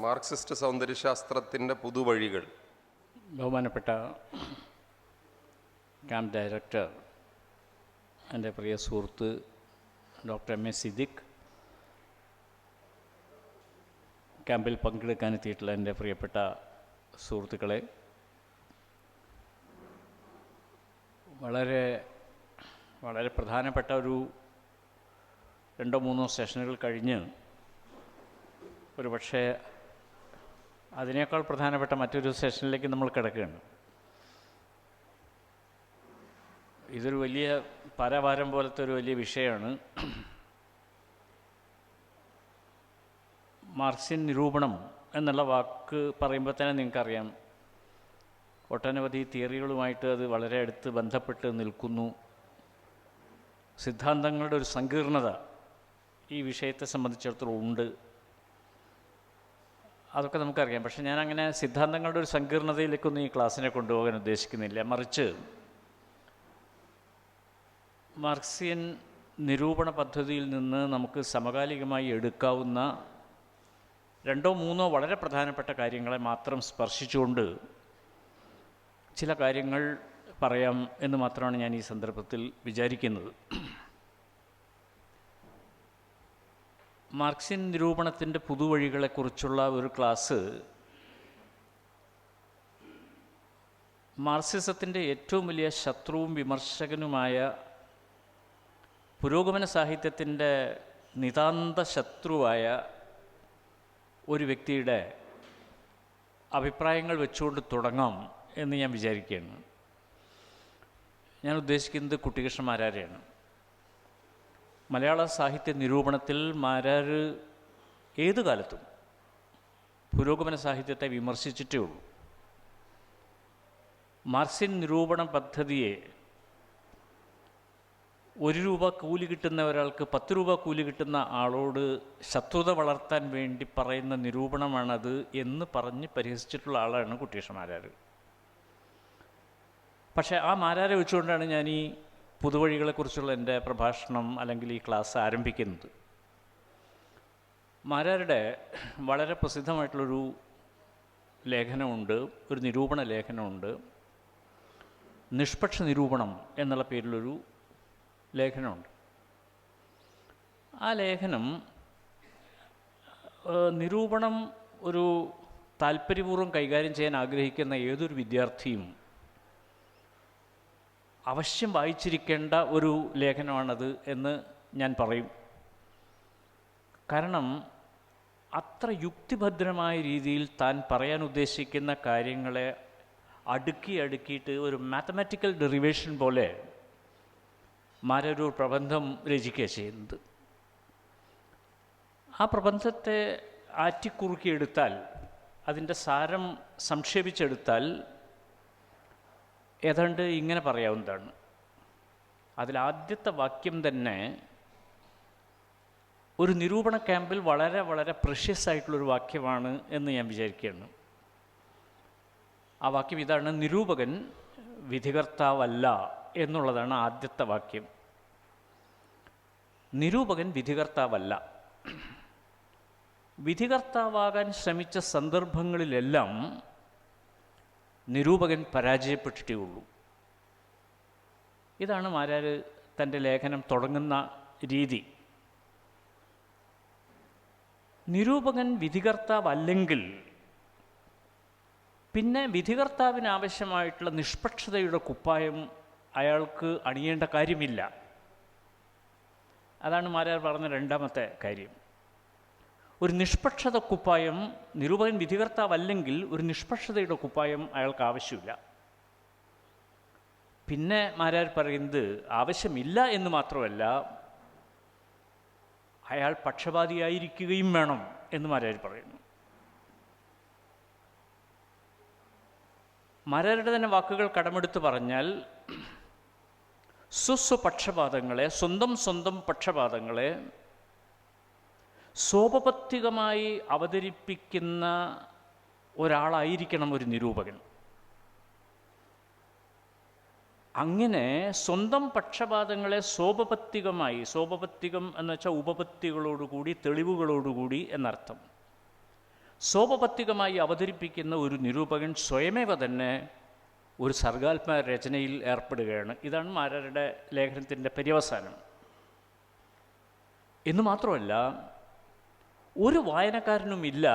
Marxist സൗന്ദര്യശാസ്ത്രത്തിൻ്റെ പുതുവഴികൾ. ബഹുമാനപ്പെട്ട camp director, എൻ്റെ പ്രിയ സുഹൃത്ത് ഡോക്ടർ എം എ സിദ്ദിഖ്, ക്യാമ്പിൽ പങ്കെടുക്കാനെത്തിയിട്ടുള്ള എൻ്റെ പ്രിയപ്പെട്ട സുഹൃത്തുക്കളെ, വളരെ വളരെ പ്രധാനപ്പെട്ട ഒരു 2-3 സെഷനുകൾ കഴിഞ്ഞ് ഒരു പക്ഷേ അതിനേക്കാൾ പ്രധാനപ്പെട്ട മറ്റൊരു സെഷനിലേക്ക് നമ്മൾ കിടക്കുകയാണ്. ഇതൊരു വലിയ പരവാരം പോലത്തെ ഒരു വലിയ വിഷയമാണ്. മാർക്സിയൻ നിരൂപണം എന്നുള്ള വാക്ക് പറയുമ്പോൾ തന്നെ നിങ്ങൾക്കറിയാം, ഒട്ടനവധി തിയറികളുമായിട്ട് അത് വളരെ അടുത്ത് ബന്ധപ്പെട്ട് നിൽക്കുന്നു. സിദ്ധാന്തങ്ങളുടെ ഒരു സങ്കീർണത ഈ വിഷയത്തെ സംബന്ധിച്ചിടത്തോളം ഉണ്ട്. അതൊക്കെ നമുക്കറിയാം. പക്ഷെ ഞാനങ്ങനെ സിദ്ധാന്തങ്ങളുടെ ഒരു സങ്കീർണതയിലേക്കൊന്നും ഈ ക്ലാസ്സിനെ കൊണ്ടുപോകാൻ ഉദ്ദേശിക്കുന്നില്ല. മറിച്ച് മാർക്സിയൻ നിരൂപണ പദ്ധതിയിൽ നിന്ന് നമുക്ക് സമകാലികമായി എടുക്കാവുന്ന 2-3 വളരെ പ്രധാനപ്പെട്ട കാര്യങ്ങളെ മാത്രം സ്പർശിച്ചുകൊണ്ട് ചില കാര്യങ്ങൾ പറയാം എന്ന് മാത്രമാണ് ഞാൻ ഈ സന്ദർഭത്തിൽ വിചാരിക്കുന്നത്. മാർക്സിയൻ നിരൂപണത്തിൻ്റെ പുതുവഴികളെക്കുറിച്ചുള്ള ഒരു ക്ലാസ് മാർക്സിസത്തിൻ്റെ ഏറ്റവും വലിയ ശത്രുവും വിമർശകനുമായ പുരോഗമന സാഹിത്യത്തിൻ്റെ നിതാന്ത ശത്രുവായ ഒരു വ്യക്തിയുടെ അഭിപ്രായങ്ങൾ വെച്ചുകൊണ്ട് തുടങ്ങാം എന്ന് ഞാൻ വിചാരിക്കുകയാണ്. ഞാൻ ഉദ്ദേശിക്കുന്നത് കുട്ടിക്കൃഷ്ണ മാരാരെയാണ്. മലയാള സാഹിത്യ നിരൂപണത്തിൽ മാരാർ ഏതു കാലത്തും പുരോഗമന സാഹിത്യത്തെ വിമർശിച്ചിട്ടേ ഉള്ളൂ. മാർക്സിയൻ നിരൂപണ പദ്ധതിയെ 1 രൂപ കൂലി കിട്ടുന്ന ഒരാൾക്ക് 10 രൂപ കൂലി കിട്ടുന്ന ആളോട് ശത്രുത വളർത്താൻ വേണ്ടി പറയുന്ന നിരൂപണമാണത് എന്ന് പറഞ്ഞ് പരിഹസിച്ചിട്ടുള്ള ആളാണ് കുട്ടിക്കൃഷ്ണ മാരാർ. പക്ഷേ ആ മാരാരെ വെച്ചുകൊണ്ടാണ് ഞാൻ ഈ പുതുവഴികളെക്കുറിച്ചുള്ള എൻ്റെ പ്രഭാഷണം അല്ലെങ്കിൽ ഈ ക്ലാസ് ആരംഭിക്കുന്നത്. മാരാരുടെ വളരെ പ്രസിദ്ധമായിട്ടുള്ളൊരു ലേഖനമുണ്ട്, ഒരു നിരൂപണ ലേഖനമുണ്ട്. നിഷ്പക്ഷ നിരൂപണം എന്നുള്ള പേരിലൊരു ലേഖനമുണ്ട്. ആ ലേഖനം നിരൂപണം ഒരു താല്പര്യപൂർവ്വം കൈകാര്യം ചെയ്യാൻ ആഗ്രഹിക്കുന്ന ഏതൊരു വിദ്യാർത്ഥിയും അവശ്യം വായിച്ചിരിക്കേണ്ട ഒരു ലേഖനമാണത് എന്ന് ഞാൻ പറയും. കാരണം അത്ര യുക്തിഭദ്രമായ രീതിയിൽ താൻ പറയാൻ ഉദ്ദേശിക്കുന്ന കാര്യങ്ങളെ അടുക്കിയിട്ട് ഒരു മാത്തമാറ്റിക്കൽ ഡെറിവേഷൻ പോലെ മാരൊരു പ്രബന്ധം രചിക്കുക ചെയ്യുന്നത്. ആ പ്രബന്ധത്തെ ആറ്റിക്കുറുക്കിയെടുത്താൽ, അതിൻ്റെ സാരം സംക്ഷേപിച്ചെടുത്താൽ ഏതാണ്ട് ഇങ്ങനെ പറയാവുന്നതാണ്. അതിലാദ്യത്തെ വാക്യം തന്നെ ഒരു നിരൂപണ ക്യാമ്പിൽ വളരെ വളരെ പ്രഷ്യസ് ആയിട്ടുള്ളൊരു വാക്യമാണ് എന്ന് ഞാൻ വിചാരിക്കുകയാണ്. ആ വാക്യം ഇതാണ്: നിരൂപകൻ വിധികർത്താവല്ല എന്നുള്ളതാണ് ആദ്യത്തെ വാക്യം. നിരൂപകൻ വിധികർത്താവല്ല. വിധികർത്താവാകാൻ ശ്രമിച്ച സന്ദർഭങ്ങളിലെല്ലാം നിരൂപകൻ പരാജയപ്പെട്ടിട്ടേ ഉള്ളൂ. ഇതാണ് മാരാർ തൻ്റെ ലേഖനം തുടങ്ങുന്ന രീതി. നിരൂപകൻ വിധികർത്താവല്ലെങ്കിൽ പിന്നെ വിധികർത്താവിനാവശ്യമായിട്ടുള്ള നിഷ്പക്ഷതയുടെ കുപ്പായം അയാൾക്ക് അണിയേണ്ട കാര്യമില്ല. അതാണ് മാരാർ പറഞ്ഞ രണ്ടാമത്തെ കാര്യം. ഒരു നിഷ്പക്ഷത കുപ്പായം, നിരൂപകൻ വിധികർത്താവല്ലെങ്കിൽ ഒരു നിഷ്പക്ഷതയുടെ കുപ്പായം അയാൾക്ക് ആവശ്യമില്ല. പിന്നെ മാരാർ പറയുന്നത് ആവശ്യമില്ല എന്ന് മാത്രമല്ല, അയാൾ പക്ഷപാതിയായിരിക്കുകയും വേണം എന്ന് മാരാർ പറയുന്നു. മാരാരുടെ തന്നെ വാക്കുകൾ കടമെടുത്ത് പറഞ്ഞാൽ, സ്വസ്വപക്ഷപാതങ്ങളെ, സ്വന്തം പക്ഷപാതങ്ങളെ സോപപത്തികമായി അവതരിപ്പിക്കുന്ന ഒരാളായിരിക്കണം ഒരു നിരൂപകൻ. അങ്ങനെ സ്വന്തം പക്ഷപാതങ്ങളെ സോപപത്തികമായി, സോപപത്തികം എന്ന് വെച്ചാൽ ഉപപത്തികളോടുകൂടി, തെളിവുകളോടുകൂടി എന്നർത്ഥം, സോപപത്തികമായി അവതരിപ്പിക്കുന്ന ഒരു നിരൂപകൻ സ്വയമേവ തന്നെ ഒരു സർഗാത്മക രചനയിൽ ഏർപ്പെടുകയാണ്. ഇതാണ് മാരാരുടെ ലേഖനത്തിൻ്റെ പര്യവസാനം. എന്ന് മാത്രമല്ല, ഒരു വായനക്കാരനുമില്ല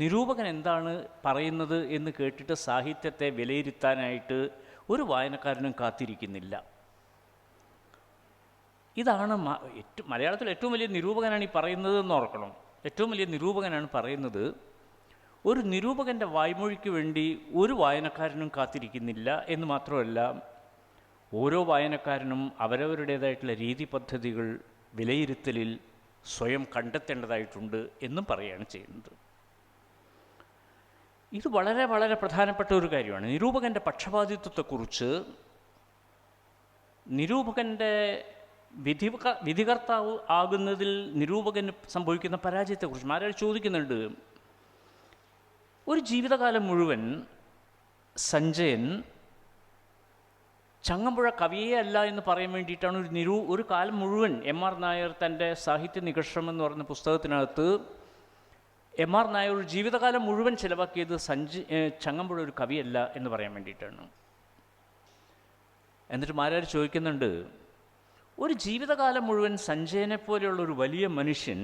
നിരൂപകൻ എന്താണ് പറയുന്നത് എന്ന് കേട്ടിട്ട് സാഹിത്യത്തെ വിലയിരുത്താനായിട്ട് ഒരു വായനക്കാരനും കാത്തിരിക്കുന്നില്ല. ഇതാണ് മലയാളത്തിൽ ഏറ്റവും വലിയ നിരൂപകനാണ് ഈ പറയുന്നത് എന്ന് ഓർക്കണം. ഏറ്റവും വലിയ നിരൂപകനാണ് പറയുന്നത്. ഒരു നിരൂപകൻ്റെ വായ്മൊഴിക്ക് വേണ്ടി ഒരു വായനക്കാരനും കാത്തിരിക്കുന്നില്ല എന്ന് മാത്രമല്ല, ഓരോ വായനക്കാരനും അവരവരുടേതായിട്ടുള്ള രീതി പദ്ധതികൾ വിലയിരുത്തലിൽ സ്വയം കണ്ടെത്തേണ്ടതായിട്ടുണ്ട് എന്നും പറയുകയാണ് ചെയ്യുന്നത്. ഇത് വളരെ വളരെ പ്രധാനപ്പെട്ട ഒരു കാര്യമാണ്. നിരൂപകൻ്റെ പക്ഷപാതിത്വത്തെക്കുറിച്ച്, നിരൂപകൻ്റെ വിധികർത്താവ് ആകുന്നതിൽ നിരൂപകന് സംഭവിക്കുന്ന പരാജയത്തെക്കുറിച്ച് മാരാർ ചോദിക്കുന്നുണ്ട്. ഒരു ജീവിതകാലം മുഴുവൻ സഞ്ജയൻ ചങ്ങമ്പുഴ കവിയേ അല്ല എന്ന് പറയാൻ വേണ്ടിയിട്ടാണ് ഒരു കാലം മുഴുവൻ എം.ആർ. നായർ തൻ്റെ സാഹിത്യ നികർഷം എന്ന് പറയുന്ന പുസ്തകത്തിനകത്ത് എം.ആർ. നായർ ഒരു ജീവിതകാലം മുഴുവൻ ചിലവാക്കിയത് ചങ്ങമ്പുഴ ഒരു കവിയല്ല എന്ന് പറയാൻ വേണ്ടിയിട്ടാണ്. എന്നിട്ട് മാരാർ ചോദിക്കുന്നുണ്ട്, ഒരു ജീവിതകാലം മുഴുവൻ സഞ്ജയനെ പോലെയുള്ള ഒരു വലിയ മനുഷ്യൻ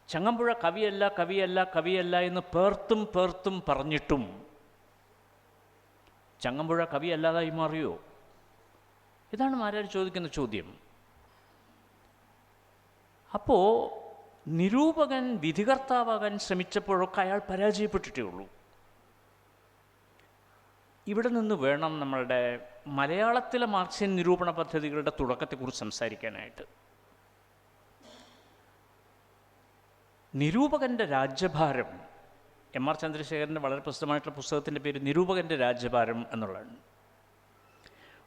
ചങ്ങമ്പുഴ കവിയല്ല കവിയല്ല കവിയല്ല എന്ന് പേർത്തും പറഞ്ഞിട്ടും ചങ്ങമ്പുഴ കവിയല്ലാതായി മാറിയോ? ഇതാണ് മാരാർ ചോദിക്കുന്ന ചോദ്യം. അപ്പോൾ നിരൂപകൻ വിധികർത്താവാകാൻ ശ്രമിച്ചപ്പോഴൊക്കെ അയാൾ പരാജയപ്പെട്ടിട്ടേ ഉള്ളൂ. ഇവിടെ നിന്ന് വേണം നമ്മളുടെ മലയാളത്തിലെ മാർക്സിയൻ നിരൂപണ പദ്ധതികളുടെ തുടക്കത്തെക്കുറിച്ച് സംസാരിക്കാനായിട്ട്. നിരൂപകൻ്റെ രാജ്യഭാരം, എം.ആർ. ചന്ദ്രശേഖരൻ്റെ വളരെ പ്രസിദ്ധമായിട്ടുള്ള പുസ്തകത്തിൻ്റെ പേര് നിരൂപകൻ്റെ രാജ്യഭാരം എന്നുള്ളതാണ്.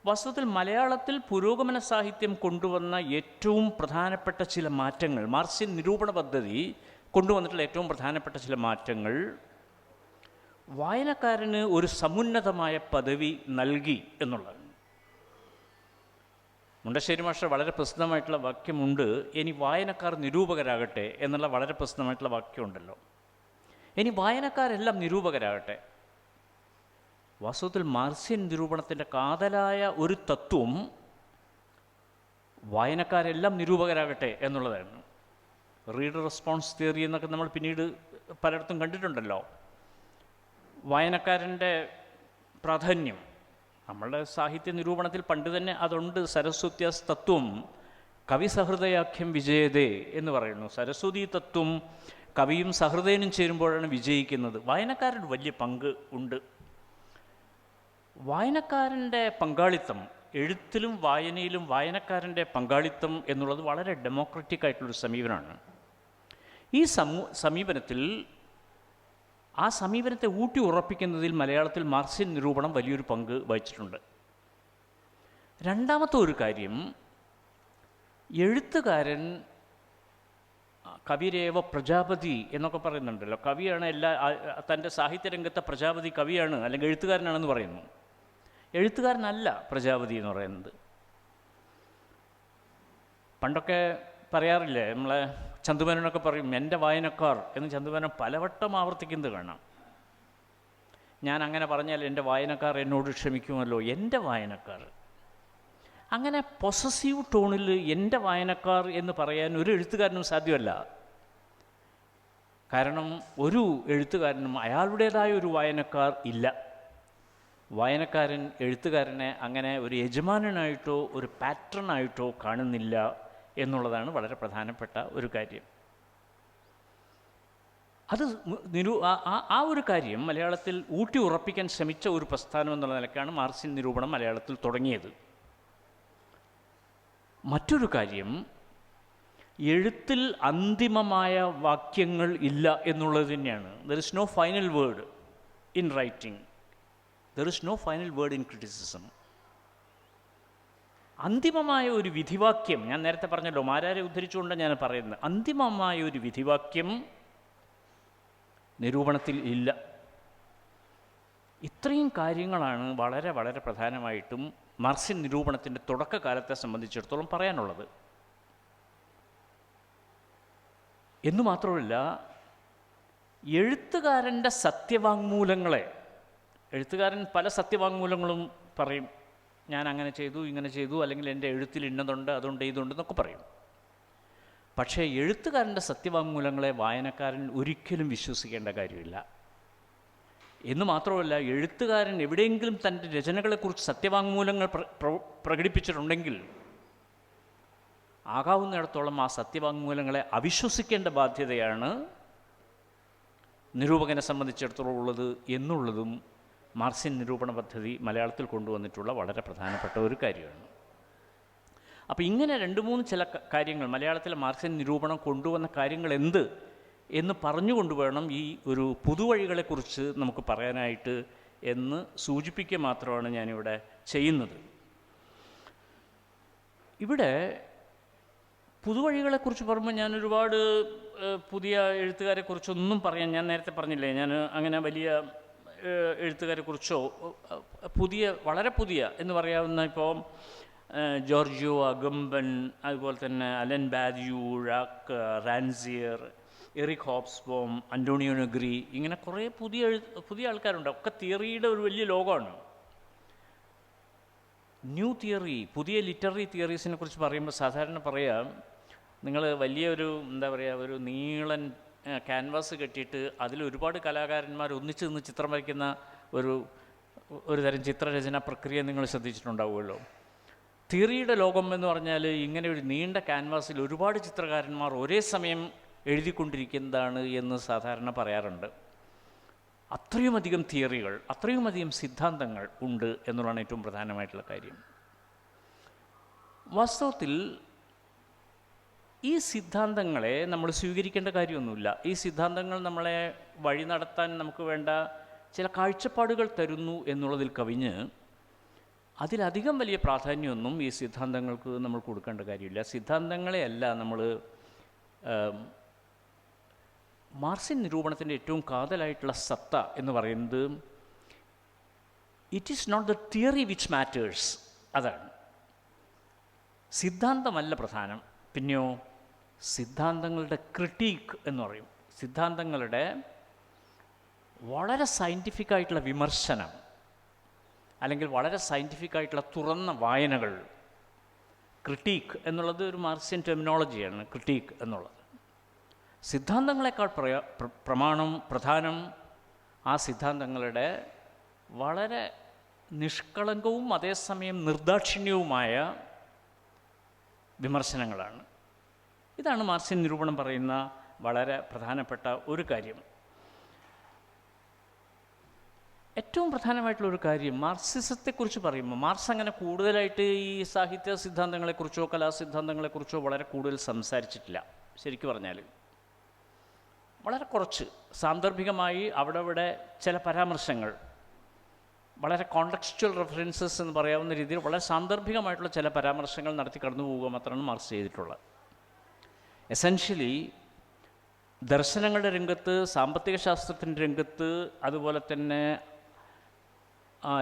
വാസ്തവത്തിൽ മലയാളത്തിൽ പുരോഗമന സാഹിത്യം കൊണ്ടുവന്ന ഏറ്റവും പ്രധാനപ്പെട്ട ചില മാറ്റങ്ങൾ, മാർക്സിയൻ നിരൂപണ പദ്ധതി കൊണ്ടുവന്നിട്ടുള്ള ഏറ്റവും പ്രധാനപ്പെട്ട ചില മാറ്റങ്ങൾ വായനക്കാരന് ഒരു സമുന്നതമായ പദവി നൽകി എന്നുള്ളതാണ്. മുണ്ടശ്ശേരി മാസ്റ്റർ വളരെ പ്രസിദ്ധമായിട്ടുള്ള വാക്യമുണ്ട്, ഇനി വായനക്കാർ നിരൂപകരാകട്ടെ എന്നുള്ള വളരെ പ്രസിദ്ധമായിട്ടുള്ള വാക്യമുണ്ടല്ലോ. ഇനി വായനക്കാരെല്ലാം നിരൂപകരാകട്ടെ. വാസ്തവത്തിൽ മാർക്സിയൻ നിരൂപണത്തിൻ്റെ കാതലായ ഒരു തത്വം വായനക്കാരെല്ലാം നിരൂപകരാകട്ടെ എന്നുള്ളതായിരുന്നു. റീഡർ റെസ്പോൺസ് തിയറി എന്നൊക്കെ നമ്മൾ പിന്നീട് പലയിടത്തും കണ്ടിട്ടുണ്ടല്ലോ. വായനക്കാരൻ്റെ പ്രാധാന്യം നമ്മളുടെ സാഹിത്യ നിരൂപണത്തിൽ പണ്ട് തന്നെ അതുണ്ട്. സരസ്വത്യാസ് തത്വം കവി സഹൃദയാഖ്യം വിജയതേ എന്ന് പറയുന്നു. സരസ്വതി തത്വം കവിയും സഹൃദയനും ചേരുമ്പോഴാണ് വിജയിക്കുന്നത്. വായനക്കാരുടെ വലിയ പങ്ക് ഉണ്ട്. വായനക്കാരൻ്റെ പങ്കാളിത്തം, എഴുത്തിലും വായനയിലും വായനക്കാരൻ്റെ പങ്കാളിത്തം എന്നുള്ളത് വളരെ ഡെമോക്രറ്റിക് ആയിട്ടുള്ളൊരു സമീപനമാണ്. ഈ സമീപനത്തിൽ ആ സമീപനത്തെ ഊട്ടി ഉറപ്പിക്കുന്നതിൽ മലയാളത്തിൽ മാർക്സിയൻ നിരൂപണം വലിയൊരു പങ്ക് വഹിച്ചിട്ടുണ്ട്. രണ്ടാമത്തെ ഒരു കാര്യം, എഴുത്തുകാരൻ കവിരേവ പ്രജാപതി എന്നൊക്കെ പറയുന്നുണ്ടല്ലോ. കവിയാണ് തൻ്റെ സാഹിത്യരംഗത്തെ പ്രജാപതി കവിയാണ് അല്ലെങ്കിൽ എഴുത്തുകാരനാണെന്ന് പറയുന്നു. എഴുത്തുകാരനല്ല പ്രജാപതി എന്ന് പറയുന്നത്. പണ്ടൊക്കെ പറയാറില്ലേ, നമ്മളെ ചന്തുമേനോനൊക്കെ പറയും എൻ്റെ വായനക്കാർ എന്ന്. ചന്തുമേനോൻ പലവട്ടം ആവർത്തിക്കുന്നത് കാണാം. ഞാൻ അങ്ങനെ പറഞ്ഞാൽ എൻ്റെ വായനക്കാർ എന്നോട് ക്ഷമിക്കുമല്ലോ. എൻ്റെ വായനക്കാർ, അങ്ങനെ പൊസസീവ് ടോണിൽ എൻ്റെ വായനക്കാർ എന്ന് പറയാൻ ഒരു എഴുത്തുകാരനും സാധ്യമല്ല. കാരണം ഒരു എഴുത്തുകാരനും അയാളുടേതായ ഒരു വായനക്കാർ ഇല്ല. വായനക്കാരൻ എഴുത്തുകാരനെ അങ്ങനെ ഒരു യജമാനനായിട്ടോ ഒരു പാറ്റേണായിട്ടോ കാണുന്നില്ല എന്നുള്ളതാണ് വളരെ പ്രധാനപ്പെട്ട ഒരു കാര്യം. അത് ആ ഒരു കാര്യം മലയാളത്തിൽ ഊട്ടി ഉറപ്പിക്കാൻ ശ്രമിച്ച ഒരു പ്രസ്ഥാനം എന്നുള്ള നിലയ്ക്കാണ് മാർക്സിയൻ നിരൂപണം മലയാളത്തിൽ തുടങ്ങിയത്. മറ്റൊരു കാര്യം, എഴുത്തിൽ അന്തിമമായ വാക്യങ്ങൾ ഇല്ല എന്നുള്ളത് തന്നെയാണ്. There is no final word in writing, there is no final word in criticism. അന്തിമമായ ഒരു വിധിവാക്യം, ഞാൻ നേരത്തെ പറഞ്ഞല്ലോ, മാരാരെ ഉദ്ധരിച്ചുകൊണ്ടാണ് ഞാൻ പറയുന്നത്, അന്തിമമായ ഒരു വിധിവാക്യം നിരൂപണത്തിൽ ഇല്ല. ഇത്രയും കാര്യങ്ങളാണ് വളരെ വളരെ പ്രധാനമായിട്ടും മാർക്സിയൻ നിരൂപണത്തിൻ്റെ തുടക്കകാലത്തെ സംബന്ധിച്ചിടത്തോളം പറയാനുള്ളത്. എന്നു മാത്രമല്ല, എഴുത്തുകാരൻ്റെ സത്യവാങ്മൂലങ്ങളെ, എഴുത്തുകാരൻ പല സത്യവാങ്മൂലങ്ങളും പറയും, ഞാൻ അങ്ങനെ ചെയ്തു, ഇങ്ങനെ ചെയ്തു, അല്ലെങ്കിൽ എൻ്റെ എഴുത്തിൽ ഇന്നതുണ്ട്, അതുണ്ട്, ഇതുണ്ട് എന്നൊക്കെ പറയും. പക്ഷേ എഴുത്തുകാരൻ്റെ സത്യവാങ്മൂലങ്ങളെ വായനക്കാരൻ ഒരിക്കലും വിശ്വസിക്കേണ്ട കാര്യമില്ല. എന്ന് മാത്രമല്ല, എഴുത്തുകാരൻ എവിടെയെങ്കിലും തൻ്റെ രചനകളെക്കുറിച്ച് സത്യവാങ്മൂലങ്ങൾ പ്രകടിപ്പിച്ചിട്ടുണ്ടെങ്കിൽ ആകാവുന്നിടത്തോളം ആ സത്യവാങ്മൂലങ്ങളെ അവിശ്വസിക്കേണ്ട ബാധ്യതയാണ് നിരൂപകനെ സംബന്ധിച്ചിടത്തോളം ഉള്ളത് എന്നുള്ളതും മാർക്സിയൻ നിരൂപണ പദ്ധതി മലയാളത്തിൽ കൊണ്ടുവന്നിട്ടുള്ള വളരെ പ്രധാനപ്പെട്ട ഒരു കാര്യമാണ്. അപ്പോൾ ഇങ്ങനെ 2-3 ചില കാര്യങ്ങൾ, മലയാളത്തിലെ മാർക്സിയൻ നിരൂപണം കൊണ്ടുവന്ന കാര്യങ്ങൾ എന്ത് എന്ന് പറഞ്ഞുകൊണ്ട് വേണം ഈ ഒരു പുതുവഴികളെക്കുറിച്ച് നമുക്ക് പറയാനായിട്ട് എന്ന് സൂചിപ്പിക്കുക മാത്രമാണ് ഞാനിവിടെ ചെയ്യുന്നത്. ഇവിടെ പുതുവഴികളെക്കുറിച്ച് പറയുമ്പോൾ ഞാൻ ഒരുപാട് പുതിയ എഴുത്തുകാരെക്കുറിച്ചൊന്നും പറയാൻ, ഞാൻ നേരത്തെ പറഞ്ഞില്ലേ, ഞാൻ അങ്ങനെ വലിയ എഴുത്തുകാരെക്കുറിച്ചോ വളരെ പുതിയ എന്ന് പറയാവുന്ന ഇപ്പോൾ ജോർജിയോ അഗംബൻ, അതുപോലെ തന്നെ അലൻ ബാദിയു, ഴാക്ക് റാൻസിയർ, എറിക് ഹോബ്സ്ബോം, അന്റോണിയോ നെഗ്രി, ഇങ്ങനെ കുറേ പുതിയ ആൾക്കാരുണ്ട്. ഒക്കെ തിയറിയുടെ ഒരു വലിയ ലോകമാണ്. ന്യൂ തിയറി, പുതിയ ലിറ്റററി തിയറീസിനെ കുറിച്ച് പറയുമ്പോൾ സാധാരണ പറയാം, നിങ്ങൾ വലിയൊരു എന്താ പറയുക, ഒരു നീളൻ ക്യാൻവാസ് കെട്ടിയിട്ട് അതിൽ ഒരുപാട് കലാകാരന്മാർ ഒന്നിച്ച് നിന്ന് ചിത്രം വരയ്ക്കുന്ന ഒരു തരം ചിത്രരചനാ പ്രക്രിയ നിങ്ങൾ ശ്രദ്ധിച്ചിട്ടുണ്ടാവുമല്ലോ. തിയറിയുടെ ലോകം എന്ന് പറഞ്ഞാൽ ഇങ്ങനെ ഒരു നീണ്ട ക്യാൻവാസിൽ ഒരുപാട് ചിത്രകാരന്മാർ ഒരേ സമയം എഴുതിക്കൊണ്ടിരിക്കുന്നതാണ് എന്ന് സാധാരണ പറയാറുണ്ട്. അത്രയുമധികം തിയറികൾ, അത്രയുമധികം സിദ്ധാന്തങ്ങൾ ഉണ്ട് എന്നുള്ളതാണ് ഏറ്റവും പ്രധാനമായിട്ടുള്ള കാര്യം. വാസ്തവത്തിൽ ഈ സിദ്ധാന്തങ്ങളെ നമ്മൾ സ്വീകരിക്കേണ്ട കാര്യമൊന്നുമില്ല. ഈ സിദ്ധാന്തങ്ങൾ നമ്മളെ വഴി നടത്താൻ നമുക്ക് വേണ്ട ചില കാഴ്ചപ്പാടുകൾ തരുന്നു എന്നുള്ളതിൽ കവിഞ്ഞ് അതിലധികം വലിയ പ്രാധാന്യമൊന്നും ഈ സിദ്ധാന്തങ്ങൾക്ക് നമ്മൾ കൊടുക്കേണ്ട കാര്യമില്ല. സിദ്ധാന്തങ്ങളെയല്ല നമ്മൾ മാർക്സിയൻ നിരൂപണത്തിൻ്റെ ഏറ്റവും കാതലായിട്ടുള്ള സത്ത എന്ന് പറയുന്നത്, it is not the theory which matters. അതാണ്, സിദ്ധാന്തമല്ല പ്രധാനം. പിന്നെയോ സിദ്ധാന്തങ്ങളുടെ ക്രിട്ടീക്ക് എന്ന് പറയും. സിദ്ധാന്തങ്ങളുടെ വളരെ സയൻറ്റിഫിക്കായിട്ടുള്ള വിമർശനം, അല്ലെങ്കിൽ വളരെ സയൻറ്റിഫിക്കായിട്ടുള്ള തുറന്ന വായനകൾ. ക്രിട്ടീക്ക് എന്നുള്ളത് ഒരു മാർക്സിയൻ ടെർമിനോളജിയാണ്. ക്രിട്ടീക്ക് എന്നുള്ളത് സിദ്ധാന്തങ്ങളെക്കാൾ പ്രധാനം ആ സിദ്ധാന്തങ്ങളുടെ വളരെ നിഷ്കളങ്കവും അതേസമയം നിർദാക്ഷിണ്യവുമായ വിമർശനങ്ങളാണ്. ഇതാണ് മാർക്സിയൻ നിരൂപണം പറയുന്ന വളരെ പ്രധാനപ്പെട്ട ഒരു കാര്യം. ഏറ്റവും പ്രധാനമായിട്ടുള്ളൊരു കാര്യം, മാർക്സിസത്തെക്കുറിച്ച് പറയുമ്പോൾ മാർക്സ് അങ്ങനെ കൂടുതലായിട്ട് ഈ സാഹിത്യ സിദ്ധാന്തങ്ങളെക്കുറിച്ചോ കലാസിദ്ധാന്തങ്ങളെക്കുറിച്ചോ വളരെ കൂടുതൽ സംസാരിച്ചിട്ടില്ല. ശരിക്കും പറഞ്ഞാൽ വളരെ കുറച്ച് സാന്ദർഭികമായി അവിടെ ചില പരാമർശങ്ങൾ, വളരെ കോണ്ടക്സ്ച്വൽ റെഫറൻസസ് എന്ന് പറയാവുന്ന രീതിയിൽ വളരെ സാന്ദർഭികമായിട്ടുള്ള ചില പരാമർശങ്ങൾ നടത്തി കടന്നു പോവുക മാത്രമാണ് മാർക്സ് ചെയ്തിട്ടുള്ളത്. എസൻഷ്യലി ദർശനങ്ങളുടെ രംഗത്ത്, സാമ്പത്തിക ശാസ്ത്രത്തിൻ്റെ രംഗത്ത്, അതുപോലെ തന്നെ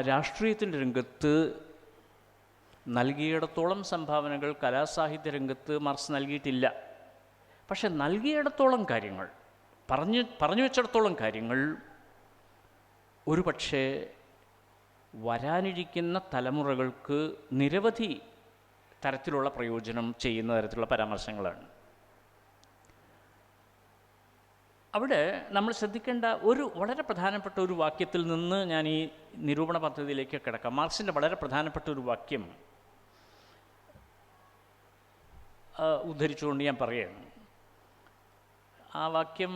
രാഷ്ട്രീയത്തിൻ്റെ രംഗത്ത് നൽകിയിടത്തോളം സംഭാവനകൾ കലാസാഹിത്യ രംഗത്ത് മാർക്സ് നൽകിയിട്ടില്ല. പക്ഷെ നൽകിയിടത്തോളം കാര്യങ്ങൾ, പറഞ്ഞു വെച്ചിടത്തോളം കാര്യങ്ങൾ ഒരു പക്ഷേ വരാനിരിക്കുന്ന തലമുറകൾക്ക് നിരവധി തരത്തിലുള്ള പ്രയോജനം ചെയ്യുന്ന തരത്തിലുള്ള പരാമർശങ്ങളാണ്. അവിടെ നമ്മൾ ശ്രദ്ധിക്കേണ്ട ഒരു വളരെ പ്രധാനപ്പെട്ട ഒരു വാക്യത്തിൽ നിന്ന് ഞാൻ ഈ നിരൂപണ പദ്ധതിയിലേക്ക് കിടക്കാം. മാർക്സിൻ്റെ വളരെ പ്രധാനപ്പെട്ട ഒരു വാക്യം ഉദ്ധരിച്ചുകൊണ്ട് ഞാൻ പറയുകയാണ്. ആ വാക്യം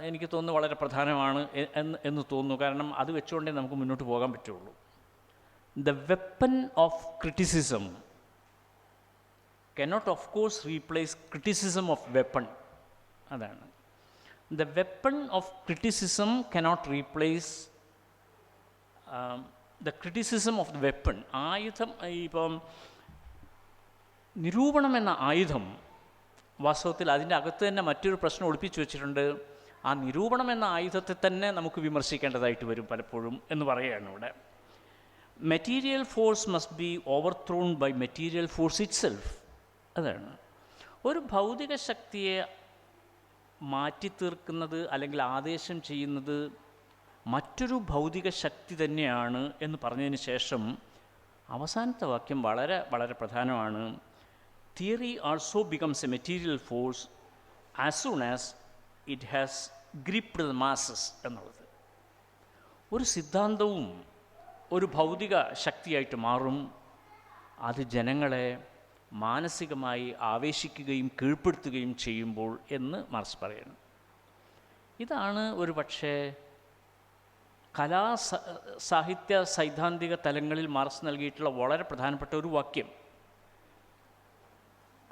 എനിക്ക് തോന്നുന്നു വളരെ പ്രധാനമാണ് എന്ന് തോന്നുന്നു. കാരണം അത് വെച്ചുകൊണ്ടേ നമുക്ക് മുന്നോട്ട് പോകാൻ പറ്റുള്ളൂ. The weapon of criticism cannot of course replace criticism of weapon. അതാണ്, the weapon of criticism cannot replace the criticism of the weapon. ആയുധം, ഇപ്പം നിരൂപണം എന്ന ആയുധം വാസ്തവത്തിൽ അതിൻ്റെ അകത്ത് തന്നെ മറ്റൊരു പ്രശ്നം ഒളിപ്പിച്ചു വെച്ചിട്ടുണ്ട്. ആ നിരൂപണം എന്ന ആയുധത്തെ തന്നെ നമുക്ക് വിമർശിക്കേണ്ടതായിട്ട് വരും പലപ്പോഴും എന്ന് പറയുകയാണ് ഇവിടെ. Material force must be overthrown by material force itself. അതാണ്, ഒരു ഭൗതിക ശക്തിയെ മാറ്റിത്തീർക്കുന്നത് അല്ലെങ്കിൽ ആദേശം ചെയ്യുന്നത് മറ്റൊരു ഭൗതിക ശക്തി തന്നെയാണ് എന്ന് പറഞ്ഞതിന് ശേഷം അവസാനത്തെ വാക്യം വളരെ വളരെ പ്രധാനമാണ്. Theory also becomes A material force as soon as it has gripped the masses എന്നുള്ളത്. ഒരു സിദ്ധാന്തവും ഒരു ഭൗതിക ശക്തിയായിട്ട് മാറും അത് ജനങ്ങളെ മാനസികമായി ആവേശിക്കുകയും കീഴ്പ്പെടുത്തുകയും ചെയ്യുമ്പോൾ എന്ന് മാർക്സ് പറയുന്നു. ഇതാണ് ഒരു പക്ഷേ സാഹിത്യ സൈദ്ധാന്തിക തലങ്ങളിൽ മാർക്സ് നൽകിയിട്ടുള്ള വളരെ പ്രധാനപ്പെട്ട ഒരു വാക്യം,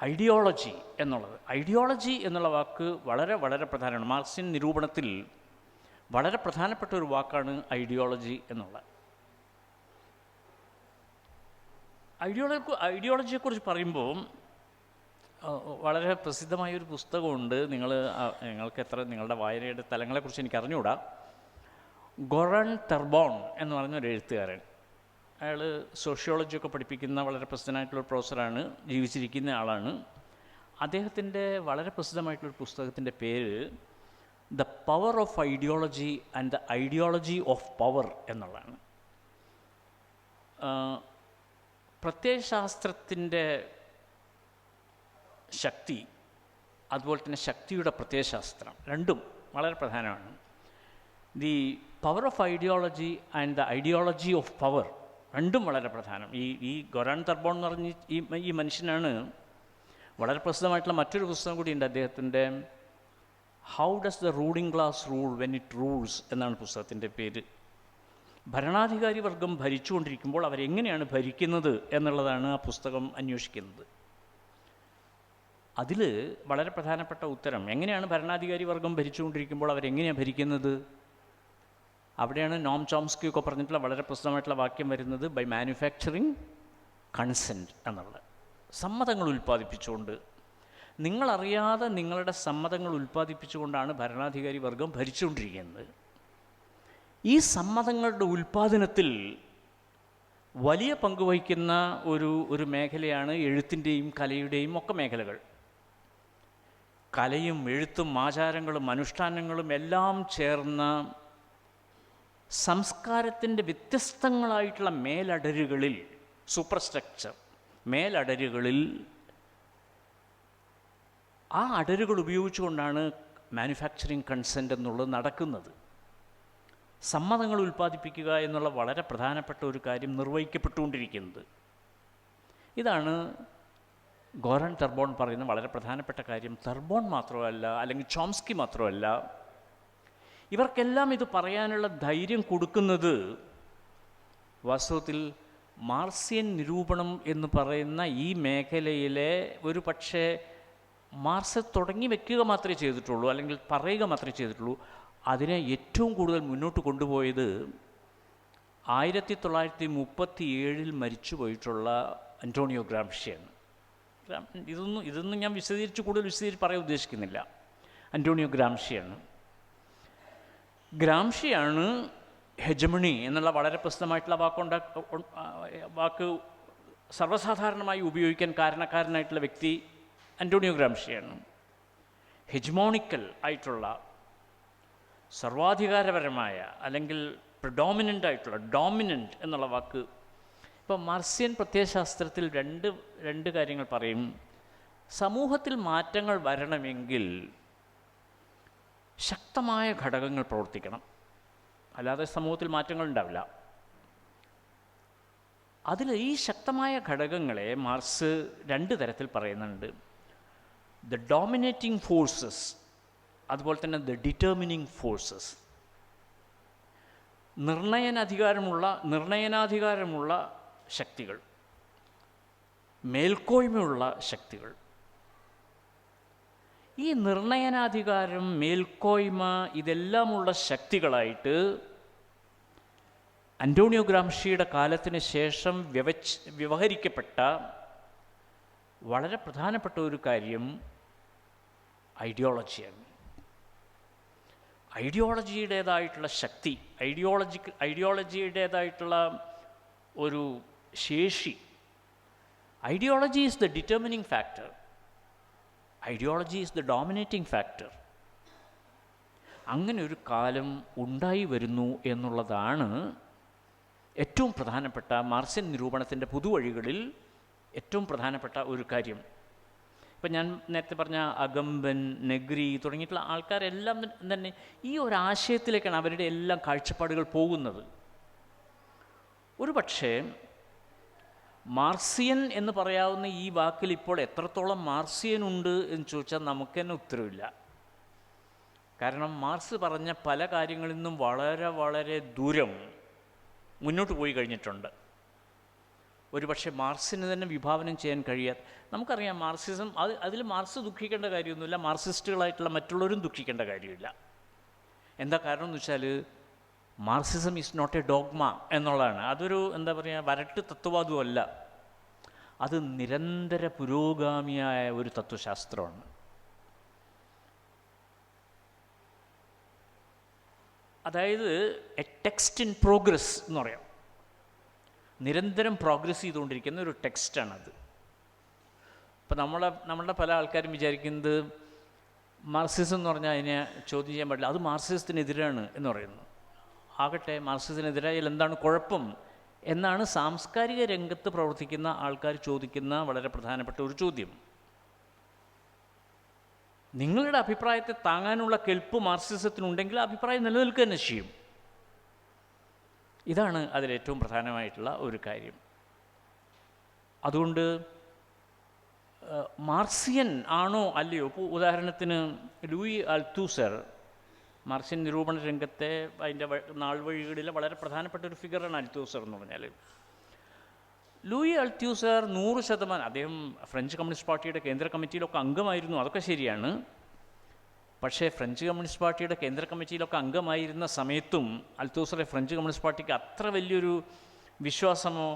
ഐഡിയോളജി എന്നുള്ളത്. ഐഡിയോളജി എന്നുള്ള വാക്ക് വളരെ വളരെ പ്രധാനമാണ്. മാർക്സിൻ നിരൂപണത്തിൽ വളരെ പ്രധാനപ്പെട്ട ഒരു വാക്കാണ് ഐഡിയോളജി എന്നുള്ളത്. ഐഡിയോളജിയെക്കുറിച്ച് പറയുമ്പോൾ വളരെ പ്രസിദ്ധമായൊരു പുസ്തകമുണ്ട്. നിങ്ങൾക്ക് നിങ്ങളുടെ വായനയുടെ തലങ്ങളെക്കുറിച്ച് എനിക്ക് അറിഞ്ഞുകൂടാ. ഗൊറൻ തെർബോൺ എന്ന് പറഞ്ഞൊരു എഴുത്തുകാരൻ. അയാൾ സോഷ്യോളജിയൊക്കെ പഠിപ്പിക്കുന്ന വളരെ പ്രസിദ്ധനായിട്ടുള്ള പ്രൊഫസറാണ്, ജീവിച്ചിരിക്കുന്ന ആളാണ്. അദ്ദേഹത്തിൻ്റെ വളരെ പ്രസിദ്ധമായിട്ടുള്ളൊരു പുസ്തകത്തിൻ്റെ പേര് the power of ideology and the ideology of power എന്നുള്ളതാണ്. പ്രത്യയശാസ്ത്രത്തിൻ്റെ ശക്തി, അതുപോലെ തന്നെ ശക്തിയുടെ പ്രത്യയശാസ്ത്രം, രണ്ടും വളരെ പ്രധാനമാണ്. The power of ideology and the ideology of power രണ്ടും വളരെ പ്രധാനം. ഈ ഗൊറാൻ തെർബോൺ എന്ന് പറഞ്ഞ് ഈ മനുഷ്യനാണ്. വളരെ പ്രസിദ്ധമായിട്ടുള്ള മറ്റൊരു പുസ്തകം കൂടിയുണ്ട് അദ്ദേഹത്തിൻ്റെ, how does the ruling class rule when it rules എന്നാണ് പുസ്തകത്തിൻ്റെ പേര്. ഭരണാധികാരി വർഗം ഭരിച്ചുകൊണ്ടിരിക്കുമ്പോൾ അവരെങ്ങനെയാണ് ഭരിക്കുന്നത് എന്നുള്ളതാണ് ആ പുസ്തകം അന്വേഷിക്കുന്നത്. അതിൽ വളരെ പ്രധാനപ്പെട്ട ഉത്തരം, എങ്ങനെയാണ് ഭരണാധികാരി വർഗം ഭരിച്ചുകൊണ്ടിരിക്കുമ്പോൾ അവരെങ്ങനെയാണ് ഭരിക്കുന്നത്, അവിടെയാണ് നോം ചോംസ്കിയൊക്കെ പറഞ്ഞിട്ടുള്ള വളരെ പ്രസിദ്ധമായിട്ടുള്ള വാക്യം വരുന്നത്, ബൈ മാനുഫാക്ചറിങ് കൺസെൻറ്റ് എന്നുള്ളത്. സമ്മതങ്ങൾ ഉൽപ്പാദിപ്പിച്ചുകൊണ്ട്, നിങ്ങളറിയാതെ നിങ്ങളുടെ സമ്മതങ്ങൾ ഉൽപ്പാദിപ്പിച്ചുകൊണ്ടാണ് ഭരണാധികാരി വർഗം ഭരിച്ചുകൊണ്ടിരിക്കുന്നത്. ഈ സമ്മതങ്ങളുടെ ഉൽപ്പാദനത്തിൽ വലിയ പങ്ക് വഹിക്കുന്ന ഒരു മേഖലയാണ് എഴുത്തിൻ്റെയും കലയുടെയും ഒക്കെ മേഖലകൾ. കലയും എഴുത്തും ആചാരങ്ങളും അനുഷ്ഠാനങ്ങളും എല്ലാം ചേർന്ന സംസ്കാരത്തിൻ്റെ വ്യത്യസ്തങ്ങളായിട്ടുള്ള മേലടരുകളിൽ, സൂപ്പർസ്ട്രക്ചർ മേലടരുകളിൽ, ആ അടരുകൾ ഉപയോഗിച്ചുകൊണ്ടാണ് മാനുഫാക്ചറിങ് കൺസെൻറ്റ് എന്നുള്ളത് നടക്കുന്നത്. സമ്മതങ്ങൾ ഉൽപ്പാദിപ്പിക്കുക എന്നുള്ള വളരെ പ്രധാനപ്പെട്ട ഒരു കാര്യം നിർവഹിക്കപ്പെട്ടുകൊണ്ടിരിക്കുന്നത്. ഇതാണ് ഗോറൻ തെർബോൺ പറയുന്ന വളരെ പ്രധാനപ്പെട്ട കാര്യം. തെർബോൺ മാത്രമല്ല, അല്ലെങ്കിൽ ചോംസ്കി മാത്രമല്ല, ഇവർക്കെല്ലാം ഇത് പറയാനുള്ള ധൈര്യം കൊടുക്കുന്നത് വാസ്തവത്തിൽ മാർക്സിയൻ നിരൂപണം എന്ന് പറയുന്ന ഈ മേഖലയിലെ ഒരു പക്ഷേ മാർക്സ് തുടങ്ങി വയ്ക്കുക മാത്രമേ ചെയ്തിട്ടുള്ളൂ, അല്ലെങ്കിൽ പറയുക മാത്രമേ ചെയ്തിട്ടുള്ളൂ. അതിനെ ഏറ്റവും കൂടുതൽ മുന്നോട്ട് കൊണ്ടുപോയത് 1937 മരിച്ചു പോയിട്ടുള്ള അന്റോണിയോ ഗ്രാംഷിയാണ്. ഇതൊന്നും ഞാൻ കൂടുതൽ വിശദീകരിച്ച് പറയാൻ ഉദ്ദേശിക്കുന്നില്ല. അന്റോണിയോ ഗ്രാംഷിയാണ് ഹെജമണി എന്നുള്ള വളരെ പ്രസിദ്ധമായിട്ടുള്ള വാക്ക് സർവ്വസാധാരണമായി ഉപയോഗിക്കാൻ കാരണക്കാരനായിട്ടുള്ള വ്യക്തി അന്റോണിയോ ഗ്രാംഷിയാണ്. ഹെജ്മോണിക്കൽ ആയിട്ടുള്ള, സർവാധികാരപരമായ, അല്ലെങ്കിൽ പ്രിഡോമിനൻ്റ് ആയിട്ടുള്ള, ഡോമിനൻ്റ് എന്നുള്ള വാക്ക്. ഇപ്പം മാർക്സിയൻ പ്രത്യയശാസ്ത്രത്തിൽ രണ്ട് കാര്യങ്ങൾ പറയും. സമൂഹത്തിൽ മാറ്റങ്ങൾ വരണമെങ്കിൽ ശക്തമായ ഘടകങ്ങൾ പ്രവർത്തിക്കണം, അല്ലാതെ സമൂഹത്തിൽ മാറ്റങ്ങൾ ഉണ്ടാവില്ല. അതിൽ ഈ ശക്തമായ ഘടകങ്ങളെ മാർക്സ് രണ്ട് തരത്തിൽ പറയുന്നുണ്ട്. ദ ഡോമിനേറ്റിംഗ് ഫോഴ്സസ്, അതുപോലെ തന്നെ ദ ഡിറ്റർമിനിങ് ഫോഴ്സസ്. നിർണയനാധികാരമുള്ള ശക്തികൾ, മേൽക്കോയ്മയുള്ള ശക്തികൾ. ഈ നിർണയനാധികാരം, മേൽക്കോയ്മ, ഇതെല്ലാമുള്ള ശക്തികളായിട്ട് അന്റോണിയോ ഗ്രാംഷിയുടെ കാലത്തിന് ശേഷം വ്യവഹരിക്കപ്പെട്ട വളരെ പ്രധാനപ്പെട്ട ഒരു കാര്യം ഐഡിയോളജിയാണ്. ഐഡിയോളജിയുടേതായിട്ടുള്ള ശക്തി, ഐഡിയോളജിയുടേതായിട്ടുള്ള ഒരു ശേഷി. Ideology is the determining factor, ideology is the dominating factor. അങ്ങനെ ഒരു കാലം ഉണ്ടായി വരുന്നു എന്നുള്ളതാണ് ഏറ്റവും പ്രധാനപ്പെട്ട മാർസിയൻ നിരൂപണത്തിൻ്റെ പുതുവഴികളിൽ ഏറ്റവും പ്രധാനപ്പെട്ട ഒരു കാര്യം. ഇപ്പം ഞാൻ നേരത്തെ പറഞ്ഞ അഗംബൻ, നെഗ്രി തുടങ്ങിയിട്ടുള്ള ആൾക്കാരെല്ലാം തന്നെ ഈ ഒരു ആശയത്തിലേക്കാണ് അവരുടെ എല്ലാം കാഴ്ചപ്പാടുകൾ പോകുന്നത്. ഒരു പക്ഷേ മാർസിയൻ എന്ന് പറയാവുന്ന ഈ വാക്കിൽ ഇപ്പോൾ എത്രത്തോളം മാർസിയൻ ഉണ്ട് എന്ന് ചോദിച്ചാൽ നമുക്ക് തന്നെ ഉത്തരവില്ല. കാരണം മാർക്സ് പറഞ്ഞ പല കാര്യങ്ങളിൽ നിന്നും വളരെ വളരെ ദൂരം മുന്നോട്ട് പോയി കഴിഞ്ഞിട്ടുണ്ട്. ഒരുപക്ഷെ മാർക്സിന് തന്നെ വിഭാവനം ചെയ്യാൻ കഴിയാത്ത, നമുക്കറിയാം മാർക്സിസം, അതിൽ മാർക്സ് ദുഃഖിക്കേണ്ട കാര്യമൊന്നുമില്ല, മാർക്സിസ്റ്റുകളായിട്ടുള്ള മറ്റുള്ളവരും ദുഃഖിക്കേണ്ട കാര്യമില്ല. എന്താ കാരണം എന്ന് വെച്ചാൽ Marxism is not a dogma എന്നുള്ളതാണ്. അതൊരു എന്താ പറയുക, വരട്ട് തത്വവാദമല്ല, അത് നിരന്തര പുരോഗാമിയായ ഒരു തത്വശാസ്ത്രമാണ്. അതായത് എ ടെക്സ്റ്റ് ഇൻ പ്രോഗ്രസ് എന്ന് പറയാം, നിരന്തരം പ്രോഗ്രസ് ചെയ്തുകൊണ്ടിരിക്കുന്ന ഒരു ടെക്സ്റ്റാണത്. ഇപ്പം നമ്മളുടെ പല ആൾക്കാരും വിചാരിക്കുന്നത് മാർക്സിസം എന്ന് പറഞ്ഞാൽ അതിനെ ചോദ്യം ചെയ്യാൻ പാടില്ല, അത് മാർക്സിസത്തിനെതിരാണ് എന്ന് പറയുന്നു. ആകട്ടെ, മാർക്സിസത്തിനെതിരായാൽ എന്താണ് കുഴപ്പം എന്നാണ് സാംസ്കാരിക രംഗത്ത് പ്രവർത്തിക്കുന്ന ആൾക്കാർ ചോദിക്കുന്ന വളരെ പ്രധാനപ്പെട്ട ഒരു ചോദ്യം. നിങ്ങളുടെ അഭിപ്രായത്തെ താങ്ങാനുള്ള കെൽപ്പ് മാർക്സിസത്തിനുണ്ടെങ്കിൽ ആ അഭിപ്രായം നിലനിൽക്കുക തന്നെ ചെയ്യും. ഇതാണ് അതിലേറ്റവും പ്രധാനമായിട്ടുള്ള ഒരു കാര്യം. അതുകൊണ്ട് മാർക്സിയൻ ആണോ അല്ലയോ, ഇപ്പോൾ ഉദാഹരണത്തിന് ലൂയി അൽത്തൂസർ മാർക്സിയൻ നിരൂപണ രംഗത്തെ അതിൻ്റെ നാൾവഴികളിലെ വളരെ പ്രധാനപ്പെട്ട ഒരു ഫിഗറാണ് അൽത്തൂസർ എന്ന് പറഞ്ഞാൽ. ലൂയി അൽത്തൂസർ 100%, അദ്ദേഹം ഫ്രഞ്ച് കമ്മ്യൂണിസ്റ്റ് പാർട്ടിയുടെ കേന്ദ്ര കമ്മിറ്റിയിലൊക്കെ അംഗമായിരുന്നു, അതൊക്കെ ശരിയാണ്. പക്ഷേ ഫ്രഞ്ച് കമ്മ്യൂണിസ്റ്റ് പാർട്ടിയുടെ കേന്ദ്ര കമ്മിറ്റിയിലൊക്കെ അംഗമായിരുന്ന സമയത്തും അൽത്തൂസറെ ഫ്രഞ്ച് കമ്മ്യൂണിസ്റ്റ് പാർട്ടിക്ക് അത്ര വലിയൊരു വിശ്വാസമോ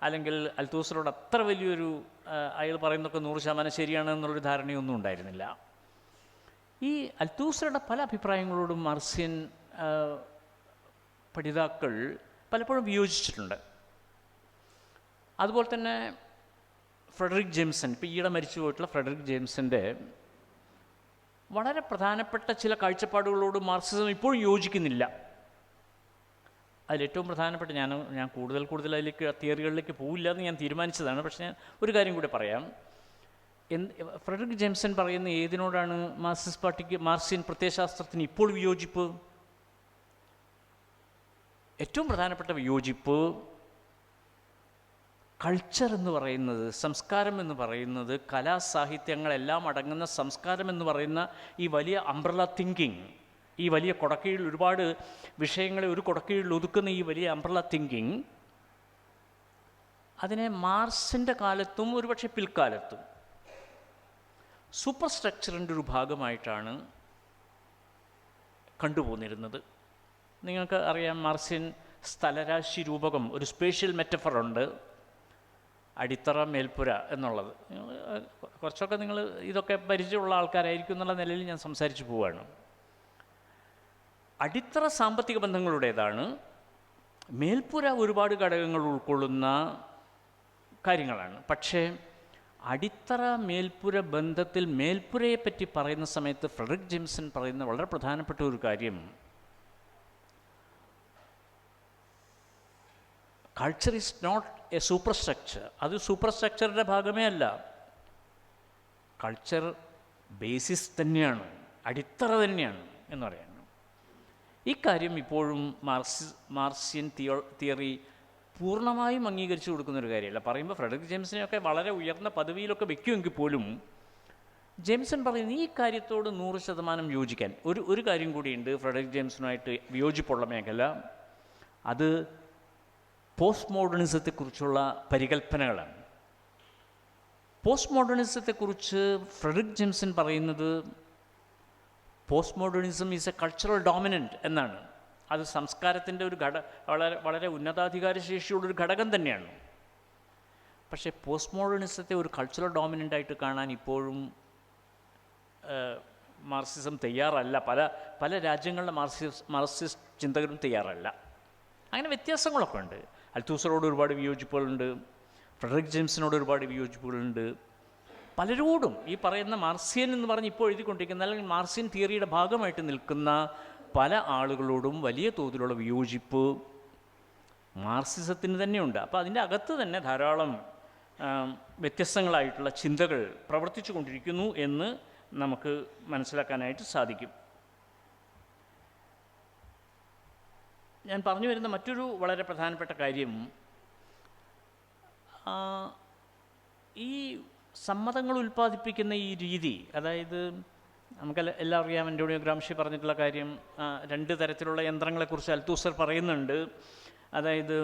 അല്ലെങ്കിൽ അൽത്തൂസറോട് അത്ര വലിയൊരു അയാൾ പറയുന്നതൊക്കെ 100% ശരിയാണ് എന്നുള്ളൊരു ധാരണയൊന്നും ഉണ്ടായിരുന്നില്ല. ഈ അൽത്തൂസറുടെ പല അഭിപ്രായങ്ങളോടും മാർക്സിയൻ പഠിതാക്കൾ പലപ്പോഴും വിയോജിച്ചിട്ടുണ്ട്. അതുപോലെ തന്നെ ഫ്രെഡറിക് ജെയിംസൺ, ഇപ്പോൾ ഈയിടെ മരിച്ചു പോയിട്ടുള്ള ഫ്രെഡറിക് ജെയിംസൻ്റെ വളരെ പ്രധാനപ്പെട്ട ചില കാഴ്ചപ്പാടുകളോട് മാർക്സിസം ഇപ്പോഴും യോജിക്കുന്നില്ല. അതിലേറ്റവും പ്രധാനപ്പെട്ട, ഞാൻ കൂടുതൽ അതിലേക്ക് തിയറികളിലേക്ക് പോവില്ല എന്ന് ഞാൻ തീരുമാനിച്ചതാണ്. പക്ഷേ ഞാൻ ഒരു കാര്യം കൂടെ പറയാം. ഫ്രെഡറിക് ജെയിംസൺ പറയുന്ന ഏതിനോടാണ് മാർക്സിസ്റ്റ് പാർട്ടിക്ക്, മാർക്സിയൻ പ്രത്യയശാസ്ത്രത്തിന് ഇപ്പോൾ വിയോജിപ്പ്? ഏറ്റവും പ്രധാനപ്പെട്ട വിയോജിപ്പ് കൾച്ചർ എന്ന് പറയുന്നത്, സംസ്കാരം എന്ന് പറയുന്നത്, കലാസാഹിത്യങ്ങളെല്ലാം അടങ്ങുന്ന സംസ്കാരം എന്ന് പറയുന്ന ഈ വലിയ അംബ്രല തിങ്കിങ്, ഈ വലിയ കുടക്കീഴിൽ ഒരുപാട് വിഷയങ്ങളെ ഒരു കുടക്കീഴിൽ ഒതുക്കുന്ന ഈ വലിയ അംബ്രല തിങ്കിങ്, അതിനെ മാർക്സിൻ്റെ കാലത്തും ഒരുപക്ഷെ പിൽക്കാലത്തും സൂപ്പർ സ്ട്രക്ചറിൻ്റെ ഒരു ഭാഗമായിട്ടാണ് കണ്ടുപോന്നിരുന്നത്. നിങ്ങൾക്ക് അറിയാം, മാർക്സിയൻ സ്ഥലരാശി രൂപകം, ഒരു സ്പേഷ്യൽ മെറ്റഫറുണ്ട്, അടിത്തറ മേൽപ്പുര എന്നുള്ളത്. കുറച്ചൊക്കെ നിങ്ങൾ ഇതൊക്കെ പരിചയമുള്ള ആൾക്കാരായിരിക്കും എന്നുള്ള നിലയിൽ ഞാൻ സംസാരിച്ചു പോവുകയാണ്. അടിത്തറ സാമ്പത്തിക ബന്ധങ്ങളുടേതാണ്, മേൽപ്പുര ഒരുപാട് ഘടകങ്ങൾ ഉൾക്കൊള്ളുന്ന കാര്യങ്ങളാണ്. പക്ഷേ അടിത്തറ മേൽപ്പുര ബന്ധത്തിൽ മേൽപ്പുരയെപ്പറ്റി പറയുന്ന സമയത്ത് ഫ്രെഡറിക് ജെയിംസൺ പറയുന്ന വളരെ പ്രധാനപ്പെട്ട ഒരു കാര്യം, culture is not a superstructure. അത് സൂപ്പർ സ്ട്രക്ചറിൻ്റെ ഭാഗമേ അല്ല, കൾച്ചർ ബേസിസ് തന്നെയാണ്, അടിത്തറ തന്നെയാണ് എന്ന് പറയുന്നത്. ഈ കാര്യം ഇപ്പോഴും മാർക്സിയൻ തിയറി പൂർണ്ണമായും അംഗീകരിച്ചു കൊടുക്കുന്നൊരു കാര്യമല്ല. പറയുമ്പോൾ ഫ്രെഡറിക് ജെയിംസിനെയൊക്കെ വളരെ ഉയർന്ന പദവിയിലൊക്കെ വയ്ക്കുമെങ്കിൽ പോലും ജെയിംസൺ പറയുന്ന ഈ കാര്യത്തോട് 100% യോജിക്കാൻ ഒരു കാര്യം കൂടിയുണ്ട്. ഫ്രെഡറിക് ജെയിംസണുമായിട്ട് വിയോജിപ്പുള്ള മേഖല, അത് പോസ്റ്റ് മോഡേണിസത്തെക്കുറിച്ചുള്ള പരികല്പനകളാണ്. പോസ്റ്റ് മോഡേണിസത്തെക്കുറിച്ച് ഫ്രെഡറിക് ജെയിംസൺ പറയുന്നത് post modernism is A cultural dominant എന്നാണ്. അത് സംസ്കാരത്തിൻ്റെ ഒരു വളരെ ഉന്നതാധികാര ശേഷിയുള്ളൊരു ഘടകം തന്നെയാണ്. പക്ഷേ പോസ്റ്റ് മോഡേണിസത്തെ ഒരു കൾച്ചറൽ ഡോമിനൻ്റായിട്ട് കാണാൻ ഇപ്പോഴും മാർക്സിസം തയ്യാറല്ല. പല രാജ്യങ്ങളിലെ മാർക്സിസ്റ്റ് ചിന്തകരും തയ്യാറല്ല. അങ്ങനെ വ്യത്യാസങ്ങളൊക്കെ ഉണ്ട്. അൽത്തൂസറോട് ഒരുപാട് വിയോജിപ്പുകളുണ്ട്, ഫ്രെഡറിക് ജെയിംസിനോട് ഒരുപാട് വിയോജിപ്പുകളുണ്ട്. പലരോടും ഈ പറയുന്ന മാർക്സിയൻ എന്ന് പറഞ്ഞ് ഇപ്പോൾ എഴുതിക്കൊണ്ടിരിക്കുന്ന അല്ലെങ്കിൽ മാർക്സിയൻ തിയറിയുടെ ഭാഗമായിട്ട് നിൽക്കുന്ന പല ആളുകളോടും വലിയ തോതിലുള്ള വിയോജിപ്പ് മാർക്സിസത്തിന് തന്നെയുണ്ട്. അപ്പോൾ അതിൻ്റെ അകത്ത് തന്നെ ധാരാളം വ്യത്യസ്തങ്ങളായിട്ടുള്ള ചിന്തകൾ പ്രവർത്തിച്ചു കൊണ്ടിരിക്കുന്നു എന്ന് നമുക്ക് മനസ്സിലാക്കാനായിട്ട് സാധിക്കും. ഞാൻ പറഞ്ഞു വരുന്ന മറ്റൊരു വളരെ പ്രധാനപ്പെട്ട കാര്യം, ഈ സമ്മതങ്ങൾ ഉൽപ്പാദിപ്പിക്കുന്ന ഈ രീതി, അതായത് നമുക്ക് എല്ലാം അറിയാം, അന്റോണിയോ ഗ്രാംഷി പറഞ്ഞിട്ടുള്ള കാര്യം, രണ്ട് തരത്തിലുള്ള യന്ത്രങ്ങളെക്കുറിച്ച് അൽത്തൂസർ പറയുന്നുണ്ട്. അതായത്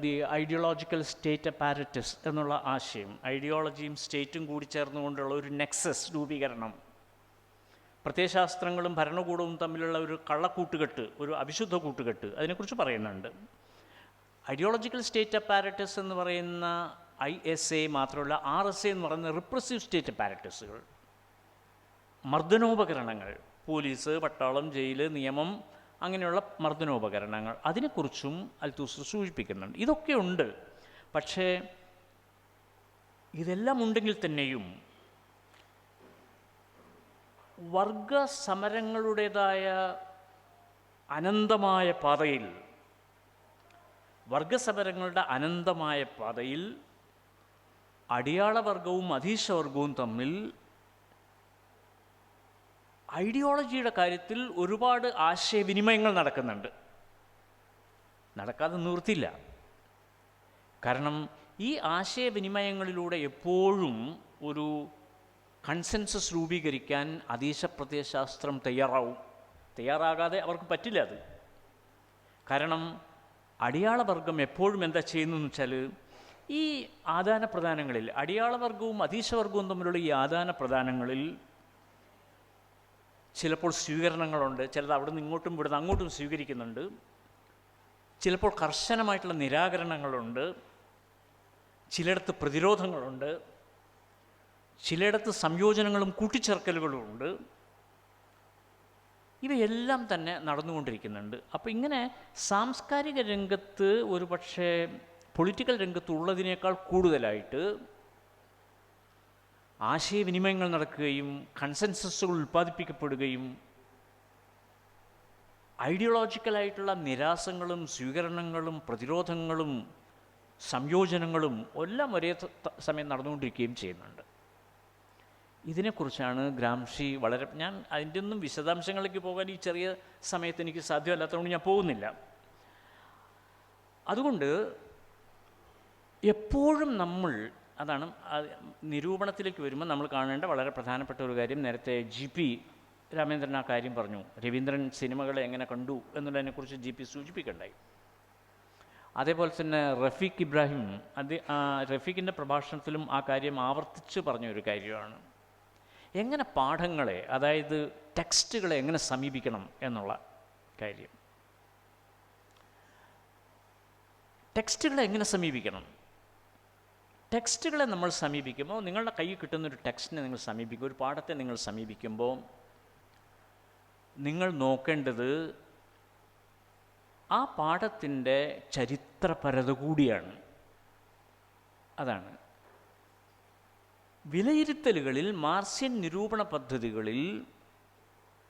ദി ഐഡിയോളജിക്കൽ സ്റ്റേറ്റ് അപ്പാരറ്റസ് എന്നുള്ള ആശയം, ഐഡിയോളജിയും സ്റ്റേറ്റും കൂടി ചേർന്നുകൊണ്ടുള്ള ഒരു നെക്സസ് രൂപീകരണം, പ്രത്യയശാസ്ത്രങ്ങളും ഭരണകൂടവും തമ്മിലുള്ള ഒരു കള്ളക്കൂട്ടുകെട്ട്, ഒരു അവിശുദ്ധ കൂട്ടുകെട്ട്, അതിനെക്കുറിച്ച് പറയുന്നുണ്ട്. ഐഡിയോളജിക്കൽ സ്റ്റേറ്റ് അപ്പാരറ്റസ് എന്ന് പറയുന്ന ISA മാത്രമല്ല, RSA എന്ന് പറയുന്ന റിപ്രസീവ് സ്റ്റേറ്റ് അപ്പാരറ്റസുകൾ, മർദ്ദനോപകരണങ്ങൾ, പോലീസ്, പട്ടാളം, ജയിൽ, നിയമം, അങ്ങനെയുള്ള മർദ്ദനോപകരണങ്ങൾ, അതിനെക്കുറിച്ചും അൽത്തൂസർ സൂചിപ്പിക്കുന്നുണ്ട്. ഇതൊക്കെ ഉണ്ട്. പക്ഷേ ഇതെല്ലാം ഉണ്ടെങ്കിൽ തന്നെയും വർഗ സമരങ്ങളുടേതായ അനന്തമായ പാതയിൽ, വർഗസമരങ്ങളുടെ അനന്തമായ പാതയിൽ അടിയാളവർഗവും അധീശവർഗവും തമ്മിൽ ഐഡിയോളജിയുടെ കാര്യത്തിൽ ഒരുപാട് ആശയവിനിമയങ്ങൾ നടക്കുന്നുണ്ട്. നടക്കാതെ നിവൃത്തിയില്ല. കാരണം ഈ ആശയവിനിമയങ്ങളിലൂടെ എപ്പോഴും ഒരു കൺസെൻസസ് രൂപീകരിക്കാൻ അധീശ പ്രത്യയശാസ്ത്രം തയ്യാറാകാതെ അവർക്ക് പറ്റില്ല അത്. കാരണം അടിയാളവർഗം എപ്പോഴും എന്താ ചെയ്യുന്നതെന്ന് വെച്ചാൽ, ഈ ആദാന പ്രദാനങ്ങളിൽ, അടിയാളവർഗവും അധീശവർഗവും തമ്മിലുള്ള ഈ ആദാന പ്രദാനങ്ങളിൽ ചിലപ്പോൾ സ്വീകരണങ്ങളുണ്ട്, ചിലത് അവിടെ നിന്ന് ഇങ്ങോട്ടും ഇവിടുന്ന് അങ്ങോട്ടും സ്വീകരിക്കുന്നുണ്ട്, ചിലപ്പോൾ കർശനമായിട്ടുള്ള നിരാകരണങ്ങളുണ്ട്, ചിലയിടത്ത് പ്രതിരോധങ്ങളുണ്ട്, ചിലയിടത്ത് സംയോജനങ്ങളും കൂട്ടിച്ചേർക്കലുകളുമുണ്ട്. ഇവയെല്ലാം തന്നെ നടന്നുകൊണ്ടിരിക്കുന്നുണ്ട്. അപ്പോൾ ഇങ്ങനെ സാംസ്കാരിക രംഗത്ത്, ഒരു പക്ഷേ പൊളിറ്റിക്കൽ രംഗത്തുള്ളതിനേക്കാൾ കൂടുതലായിട്ട് ആശയവിനിമയങ്ങൾ നടക്കുകയും കൺസെൻസസുകൾ ഉൽപ്പാദിപ്പിക്കപ്പെടുകയും ഐഡിയോളജിക്കലായിട്ടുള്ള നിരാസങ്ങളും സ്വീകരണങ്ങളും പ്രതിരോധങ്ങളും സംയോജനങ്ങളും എല്ലാം ഒരേ സമയം നടന്നുകൊണ്ടിരിക്കുകയും ചെയ്യുന്നുണ്ട്. ഇതിനെക്കുറിച്ചാണ് ഗ്രാംഷി വളരെ, ഞാൻ അതിൻ്റെ ഒന്നും വിശദാംശങ്ങളിലേക്ക് പോകാൻ ഈ ചെറിയ സമയത്ത് എനിക്ക് സാധ്യമല്ലാത്തതുകൊണ്ട് ഞാൻ പോകുന്നില്ല. അതുകൊണ്ട് എപ്പോഴും നമ്മൾ, അതാണ് നിരൂപണത്തിലേക്ക് വരുമ്പോൾ നമ്മൾ കാണേണ്ട വളരെ പ്രധാനപ്പെട്ട ഒരു കാര്യം, നേരത്തെ GP രാമേന്ദ്രൻ ആ കാര്യം പറഞ്ഞു, രവീന്ദ്രൻ സിനിമകളെ എങ്ങനെ കണ്ടു എന്നുള്ളതിനെക്കുറിച്ച് GP സൂചിപ്പിക്കുകയുണ്ടായി. അതേപോലെ തന്നെ റഫീഖ് ഇബ്രാഹിം, റഫീഖിൻ്റെ പ്രഭാഷണത്തിലും ആ കാര്യം ആവർത്തിച്ച് പറഞ്ഞൊരു കാര്യമാണ്, എങ്ങനെ പാഠങ്ങളെ, അതായത് ടെക്സ്റ്റുകളെ എങ്ങനെ സമീപിക്കണം എന്നുള്ള കാര്യം. ടെക്സ്റ്റുകളെ എങ്ങനെ സമീപിക്കണം? ടെക്സ്റ്റുകളെ നമ്മൾ സമീപിക്കുമ്പോൾ, നിങ്ങളുടെ കയ്യിൽ കിട്ടുന്നൊരു ടെക്സ്റ്റിനെ നിങ്ങൾ സമീപിക്കും, ഒരു പാഠത്തെ നിങ്ങൾ സമീപിക്കുമ്പോൾ നിങ്ങൾ നോക്കേണ്ടത് ആ പാഠത്തിൻ്റെ ചരിത്രപരത കൂടിയാണ്. അതാണ് വിലയിരുത്തലുകളിൽ, മാർക്സിയൻ നിരൂപണ പദ്ധതികളിൽ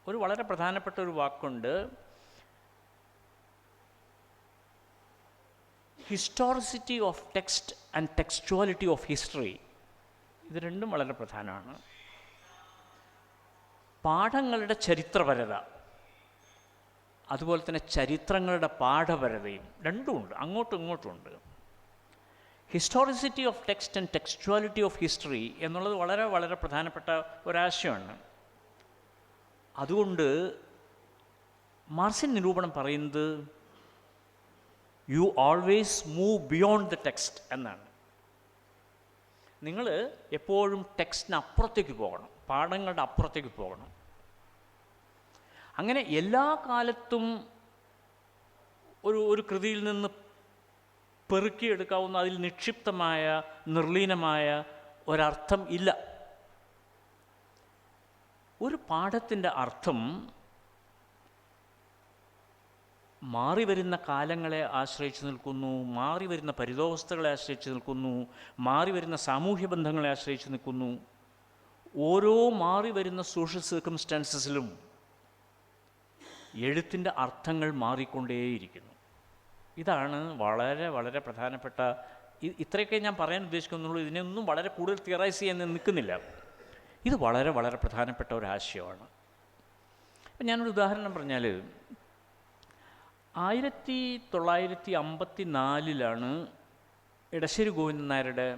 ഒരു വളരെ പ്രധാനപ്പെട്ട ഒരു വാക്കുണ്ട്, historicity of text and textuality of history. ഇത് രണ്ടും വളരെ പ്രധാനമാണ്. പാഠങ്ങളുടെ ചരിത്രപരത, അതുപോലെ തന്നെ ചരിത്രങ്ങളുടെ പാഠപരതയും രണ്ടുമുണ്ട്, അങ്ങോട്ടും ഇങ്ങോട്ടുമുണ്ട്. Historicity of text and textuality of history എന്നുള്ളത് വളരെ വളരെ പ്രധാനപ്പെട്ട ഒരാശയമാണ്. അതുകൊണ്ട് മാർക്സിയൻ നിരൂപണം പറയുന്നത് you always move beyond the text എന്നാണ്. നിങ്ങൾ എപ്പോഴും ടെക്സ്റ്റിന് അപ്പുറത്തേക്ക് പോകണം, പാഠങ്ങളുടെ അപ്പുറത്തേക്ക് പോകണം. അങ്ങനെ എല്ലാ കാലത്തും ഒരു കൃതിയിൽ നിന്ന് പെറുക്കിയെടുക്കാവുന്ന, അതിൽ നിക്ഷിപ്തമായ നിർലീനമായ ഒരർത്ഥം ഇല്ല. ഒരു പാഠത്തിൻ്റെ അർത്ഥം മാറി വരുന്ന കാലങ്ങളെ ആശ്രയിച്ച് നിൽക്കുന്നു, മാറി വരുന്ന പരിതോവസ്ഥകളെ ആശ്രയിച്ച് നിൽക്കുന്നു, മാറി വരുന്ന സാമൂഹ്യ ബന്ധങ്ങളെ ആശ്രയിച്ച് നിൽക്കുന്നു. ഓരോ മാറി വരുന്ന സോഷ്യൽ സർക്കംസ്റ്റാൻസസിലും എഴുത്തിൻ്റെ അർത്ഥങ്ങൾ മാറിക്കൊണ്ടേയിരിക്കുന്നു. ഇതാണ് വളരെ വളരെ പ്രധാനപ്പെട്ട, ഇത്രയൊക്കെ ഞാൻ പറയാൻ ഉദ്ദേശിക്കുന്നുള്ളൂ. ഇതിനെയൊന്നും വളരെ കൂടുതൽ തിയറൈസ് ചെയ്യാൻ നിൽക്കുന്നില്ല. ഇത് വളരെ വളരെ പ്രധാനപ്പെട്ട ഒരു ആശയമാണ്. അപ്പം ഞാനൊരു ഉദാഹരണം പറഞ്ഞാൽ, 1954 ഇടശ്ശേരി ഗോവിന്ദൻ നായരുടെ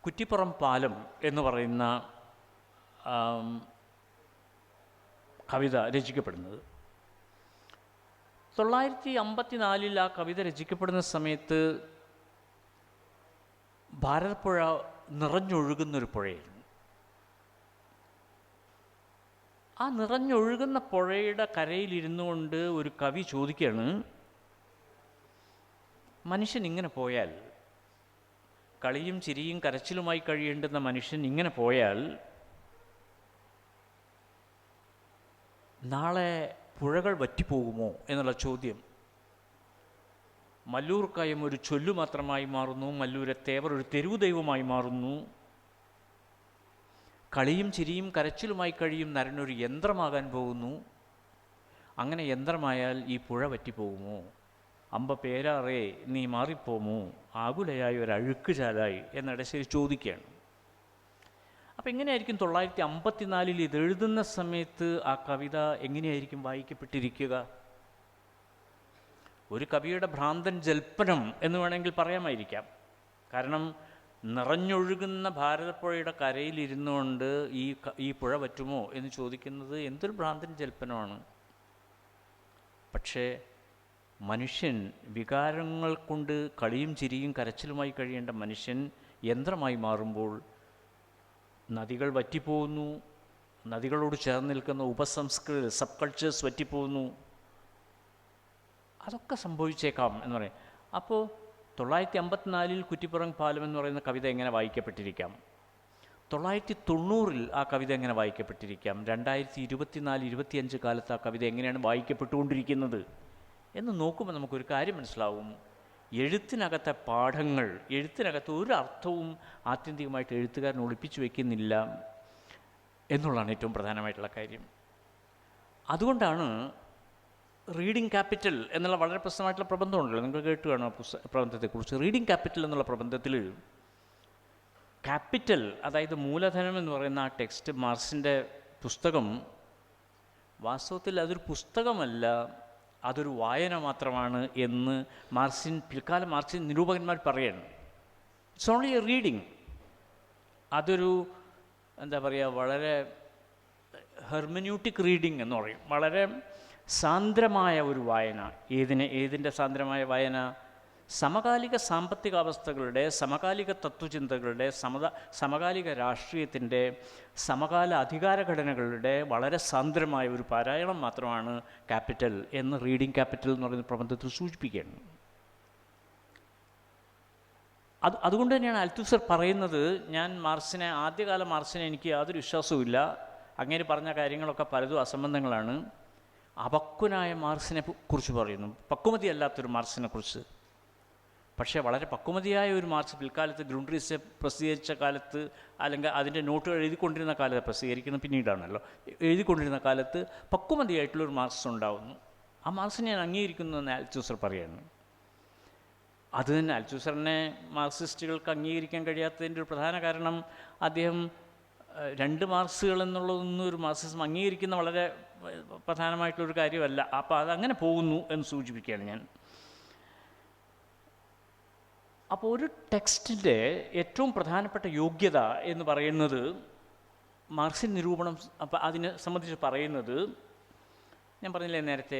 കുറ്റിപ്പുറം പാലം എന്ന് പറയുന്ന കവിത രചിക്കപ്പെടുന്നത്. 1954 ആ കവിത രചിക്കപ്പെടുന്ന സമയത്ത് ഭാരതപ്പുഴ നിറഞ്ഞൊഴുകുന്നൊരു പുഴയായിരുന്നു. ആ നിറഞ്ഞൊഴുകുന്ന പുഴയുടെ കരയിലിരുന്നു കൊണ്ട് ഒരു കവി ചോദിക്കുകയാണ്, മനുഷ്യൻ ഇങ്ങനെ പോയാൽ, കളിയും ചിരിയും കരച്ചിലുമായി കഴിയേണ്ടുന്ന മനുഷ്യൻ ഇങ്ങനെ പോയാൽ നാളെ പുഴകൾ വറ്റിപ്പോകുമോ എന്നുള്ള ചോദ്യം. മല്ലൂർ കയം ഒരു ചൊല്ലു മാത്രമായി മാറുന്നു, മല്ലൂരെ തേവർ ഒരു തെരുവു ദൈവമായി മാറുന്നു, കളിയും ചിരിയും കരച്ചിലുമായി കഴിയും നരനൊരു യന്ത്രമാകാൻ പോകുന്നു. അങ്ങനെ യന്ത്രമായാൽ ഈ പുഴ വറ്റിപ്പോകുമോ? അമ്പ പേരാറേ നീ മാറിപ്പോമോ, ആകുലയായി ഒരു അഴുക്ക് ചാലായി എന്നിടശ്ശേരി ചോദിക്കുകയാണ്. അപ്പം എങ്ങനെയായിരിക്കും 1954 ഇതെഴുതുന്ന സമയത്ത് ആ കവിത എങ്ങനെയായിരിക്കും വായിക്കപ്പെട്ടിരിക്കുക? ഒരു കവിയുടെ ഭ്രാന്തൻ ജൽപ്പനം എന്ന് വേണമെങ്കിൽ പറയാമായിരിക്കാം. കാരണം നിറഞ്ഞൊഴുകുന്ന ഭാരതപ്പുഴയുടെ കരയിലിരുന്നുകൊണ്ട് ഈ പുഴ പറ്റുമോ എന്ന് ചോദിക്കുന്നത് എന്തൊരു ഭ്രാന്തൻ ജൽപ്പനമാണ്. പക്ഷേ മനുഷ്യൻ വികാരങ്ങൾ കൊണ്ട് കളിയും ചിരിയും കരച്ചിലുമായി കഴിയേണ്ട മനുഷ്യൻ യന്ത്രമായി മാറുമ്പോൾ നദികൾ വറ്റിപ്പോകുന്നു, നദികളോട് ചേർന്ന് നിൽക്കുന്ന ഉപസംസ്കൃതി സബ് കൾച്ചേഴ്സ് വറ്റിപ്പോകുന്നു. അതൊക്കെ സംഭവിച്ചേക്കാം എന്ന് പറയും. അപ്പോൾ 1954 കുറ്റിപ്പുറം പാലം എന്ന് പറയുന്ന കവിത എങ്ങനെ വായിക്കപ്പെട്ടിരിക്കാം? 1990 ആ കവിത എങ്ങനെ വായിക്കപ്പെട്ടിരിക്കാം? 2024-25 കാലത്ത് ആ കവിത എങ്ങനെയാണ് വായിക്കപ്പെട്ടുകൊണ്ടിരിക്കുന്നത് എന്ന് നോക്കുമ്പോൾ നമുക്കൊരു കാര്യം മനസ്സിലാവും. എഴുത്തിനകത്തെ പാഠങ്ങൾ, എഴുത്തിനകത്ത് ഒരു അർത്ഥവും ആത്യന്തികമായിട്ട് എഴുത്തുകാരൻ ഒളിപ്പിച്ചു വയ്ക്കുന്നില്ല എന്നുള്ളതാണ് ഏറ്റവും പ്രധാനമായിട്ടുള്ള കാര്യം. അതുകൊണ്ടാണ് റീഡിംഗ് ക്യാപിറ്റൽ എന്നുള്ള വളരെ പ്രസിദ്ധമായിട്ടുള്ള പ്രബന്ധമുണ്ടല്ലോ, നിങ്ങൾ കേട്ട് കാണും ആ പ്രബന്ധത്തെക്കുറിച്ച്. റീഡിംഗ് ക്യാപിറ്റൽ എന്നുള്ള പ്രബന്ധത്തിൽ ക്യാപിറ്റൽ, അതായത് മൂലധനം എന്ന് പറയുന്ന ആ ടെക്സ്റ്റ്, മാർക്സിൻ്റെ പുസ്തകം, വാസ്തവത്തിൽ അതൊരു പുസ്തകമല്ല, അതൊരു വായന മാത്രമാണ് എന്ന് പിൽക്കാല മാർക്സിൻ നിരൂപകന്മാർ പറയാണ്. It's only A reading. അതൊരു എന്താ പറയുക, വളരെ ഹെർമന്യൂട്ടിക് റീഡിങ് എന്ന് പറയും. വളരെ സാന്ദ്രമായ ഒരു വായന. ഏതിൻ്റെ സാന്ദ്രമായ വായന? സമകാലിക സാമ്പത്തികാവസ്ഥകളുടെ, സമകാലിക തത്വചിന്തകളുടെ, സമകാലിക രാഷ്ട്രീയത്തിൻ്റെ, സമകാല അധികാരഘടനകളുടെ വളരെ സാന്ദ്രമായ ഒരു പാരായണം മാത്രമാണ് ക്യാപിറ്റൽ എന്ന് റീഡിംഗ് ക്യാപിറ്റൽ എന്ന് പറയുന്ന പ്രബന്ധത്തിൽ സൂചിപ്പിക്കുകയാണ്. അതുകൊണ്ട് തന്നെയാണ് അൽത്തുസർ പറയുന്നത്, ഞാൻ ആദ്യകാല മാർക്സിനെ എനിക്ക് യാതൊരു വിശ്വാസവുമില്ല, അങ്ങനെ പറഞ്ഞ കാര്യങ്ങളൊക്കെ പലതും അസംബന്ധങ്ങളാണ്. അപക്വനായ മാർക്സിനെ കുറിച്ച് പറയുന്നു, പക്വമതിയല്ലാത്തൊരു മാർക്സിനെ കുറിച്ച്. പക്ഷേ വളരെ പക്വമതിയായ ഒരു മാർക്സ് പിൽക്കാലത്ത് ഗ്രൂണ്ടറീസ് പ്രസിദ്ധീകരിച്ച കാലത്ത്, അല്ലെങ്കിൽ അതിൻ്റെ നോട്ടുകൾ എഴുതിക്കൊണ്ടിരുന്ന കാലത്ത്, പ്രസിദ്ധീകരിക്കുന്ന പിന്നീടാണല്ലോ, എഴുതിക്കൊണ്ടിരുന്ന കാലത്ത് പക്വമതിയായിട്ടുള്ളൊരു മാർക്സ് ഉണ്ടാവുന്നു. ആ മാർക്സിനെ ഞാൻ അംഗീകരിക്കുന്നു എന്ന് അൽത്തൂസർ പറയുന്നു. അത് തന്നെ അൽത്തൂസറിനെ മാർക്സിസ്റ്റുകൾക്ക് അംഗീകരിക്കാൻ കഴിയാത്തതിൻ്റെ ഒരു പ്രധാന കാരണം, അദ്ദേഹം രണ്ട് മാർക്സുകൾ എന്നുള്ളതൊന്നും ഒരു മാർക്സിസം അംഗീകരിക്കുന്ന വളരെ പ്രധാനമായിട്ടുള്ളൊരു കാര്യമല്ല. അപ്പോൾ അതങ്ങനെ പോകുന്നു എന്ന് സൂചിപ്പിക്കുകയാണ് ഞാൻ. അപ്പോൾ ഒരു ടെക്സ്റ്റിൻ്റെ ഏറ്റവും പ്രധാനപ്പെട്ട യോഗ്യത എന്ന് പറയുന്നത്, മാർക്സിൻ നിരൂപണം അപ്പോൾ അതിനെ സംബന്ധിച്ച് പറയുന്നത്, ഞാൻ പറഞ്ഞില്ലേ നേരത്തെ,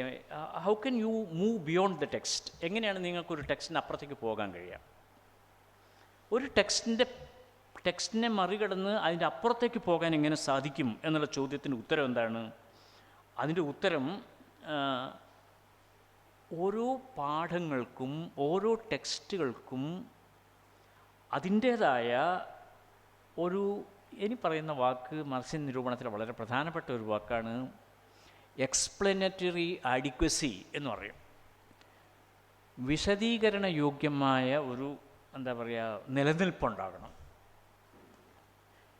how can you move beyond the text? എങ്ങനെയാണ് നിങ്ങൾക്കൊരു ടെക്സ്റ്റിന് അപ്പുറത്തേക്ക് പോകാൻ കഴിയുക? ഒരു ടെക്സ്റ്റിനെ മറികടന്ന് അതിൻ്റെ അപ്പുറത്തേക്ക് പോകാൻ എങ്ങനെ സാധിക്കും എന്നുള്ള ചോദ്യത്തിൻ്റെ ഉത്തരം എന്താണ്? അതിൻ്റെ ഉത്തരം ഓരോ പാഠങ്ങൾക്കും ഓരോ ടെക്സ്റ്റുകൾക്കും അതിൻ്റേതായ ഒരു, ഇനി പറയുന്ന വാക്ക് മാർക്സിൻ നിരൂപണത്തിൽ വളരെ പ്രധാനപ്പെട്ട ഒരു വാക്കാണ്, എക്സ്പ്ലനറ്ററി ആഡിക്വസി എന്ന് പറയും. വിശദീകരണ യോഗ്യമായ ഒരു എന്താ പറയുക നിലനിൽപ്പുണ്ടാകണം.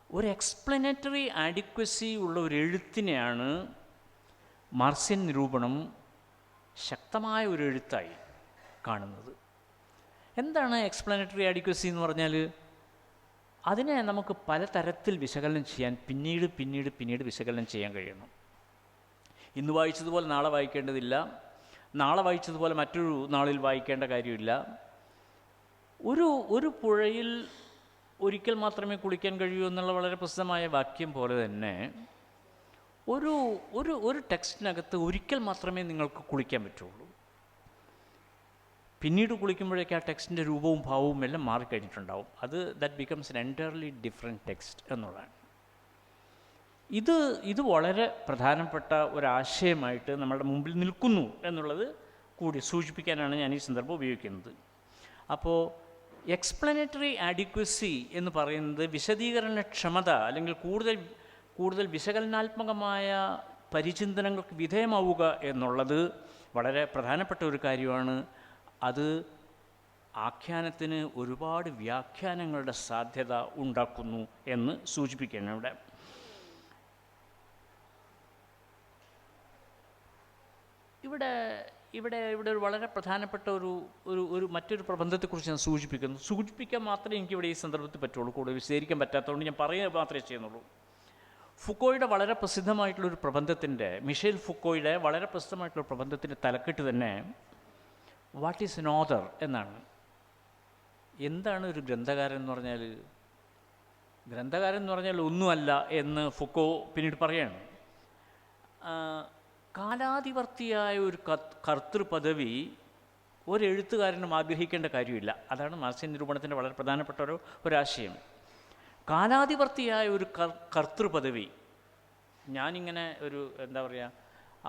ഒരു എക്സ്പ്ലനറ്ററി ആഡിക്വസി ഉള്ള ഒരു എഴുത്തിനെയാണ് മാർക്സിയൻ നിരൂപണം ശക്തമായ ഒരു എഴുത്തായി കാണുന്നത്. എന്താണ് എക്സ്പ്ലനറ്ററി ആഡിക്വസി എന്ന് പറഞ്ഞാൽ? അതിനെ നമുക്ക് പലതരത്തിൽ വിശകലനം ചെയ്യാൻ പിന്നീട് വിശകലനം ചെയ്യാൻ കഴിയണം. ഇന്ന് വായിച്ചതുപോലെ നാളെ വായിക്കേണ്ടതില്ല, നാളെ വായിച്ചതുപോലെ മറ്റൊരു നാളിൽ വായിക്കേണ്ട കാര്യമില്ല. ഒരു പുഴയിൽ ഒരിക്കൽ മാത്രമേ കുളിക്കാൻ കഴിയൂ എന്നുള്ള വളരെ പ്രസിദ്ധമായ വാക്യം പോലെ തന്നെ ഒരു ടെക്സ്റ്റിനകത്ത് ഒരിക്കൽ മാത്രമേ നിങ്ങൾക്ക് കുളിക്കാൻ പറ്റുള്ളൂ. പിന്നീട് കുളിക്കുമ്പോഴേക്ക് ആ ടെക്സ്റ്റിൻ്റെ രൂപവും ഭാവവും എല്ലാം മാറിക്കഴിഞ്ഞിട്ടുണ്ടാവും. That becomes an entirely different text എന്നുള്ളതാണ്. ഇത് വളരെ പ്രധാനപ്പെട്ട ഒരാശയമായിട്ട് നമ്മളുടെ മുമ്പിൽ നിൽക്കുന്നു എന്നുള്ളത് കൂടി സൂചിപ്പിക്കാനാണ് ഞാൻ ഈ സന്ദർഭം ഉപയോഗിക്കുന്നത്. അപ്പോൾ എക്സ്പ്ലനറ്ററി ആഡിക്വസി എന്ന് പറയുന്നത് വിശദീകരണക്ഷമത അല്ലെങ്കിൽ കൂടുതൽ വിശകലനാത്മകമായ പരിചിന്തനങ്ങൾക്ക് വിധേയമാവുക എന്നുള്ളത് വളരെ പ്രധാനപ്പെട്ട ഒരു കാര്യമാണ്. അത് ആഖ്യാനത്തിന് ഒരുപാട് വ്യാഖ്യാനങ്ങളുടെ സാധ്യത ഉണ്ടാക്കുന്നു എന്ന് സൂചിപ്പിക്കുകയാണ് ഇവിടെ ഒരു വളരെ പ്രധാനപ്പെട്ട ഒരു മറ്റൊരു പ്രബന്ധത്തെക്കുറിച്ച് ഞാൻ സൂചിപ്പിക്കാൻ മാത്രമേ എനിക്കിവിടെ ഈ സന്ദർഭത്തിൽ പറ്റുള്ളൂ. കൂടുതൽ വിശദീകരിക്കാൻ പറ്റാത്തതുകൊണ്ട് ഞാൻ പറയുക മാത്രമേ ചെയ്യുന്നുള്ളൂ. ഫുക്കോയുടെ വളരെ പ്രസിദ്ധമായിട്ടുള്ളൊരു പ്രബന്ധത്തിൻ്റെ, മിഷേൽ ഫുക്കോയുടെ വളരെ പ്രസിദ്ധമായിട്ടുള്ള പ്രബന്ധത്തിൻ്റെ തലക്കെട്ട് തന്നെ വാട്ട് ഈസ് എൻ ഓഥർ എന്നാണ്. എന്താണ് ഒരു ഗ്രന്ഥകാരൻ എന്ന് പറഞ്ഞാൽ? ഗ്രന്ഥകാരൻ എന്ന് പറഞ്ഞാൽ ഒന്നുമല്ല എന്ന് ഫുക്കോ പിന്നീട് പറയാണ്. കാലാതിവർത്തിയായ ഒരു കർത്തൃപദവി ഒരെഴുത്തുകാരനും ആഗ്രഹിക്കേണ്ട കാര്യമില്ല. അതാണ് മാർക്സിയൻ നിരൂപണത്തിൻ്റെ വളരെ പ്രധാനപ്പെട്ട ഒരാശയം. കാലാതിവർത്തിയായ ഒരു കർത്തൃപദവി, ഞാനിങ്ങനെ എന്താ പറയുക,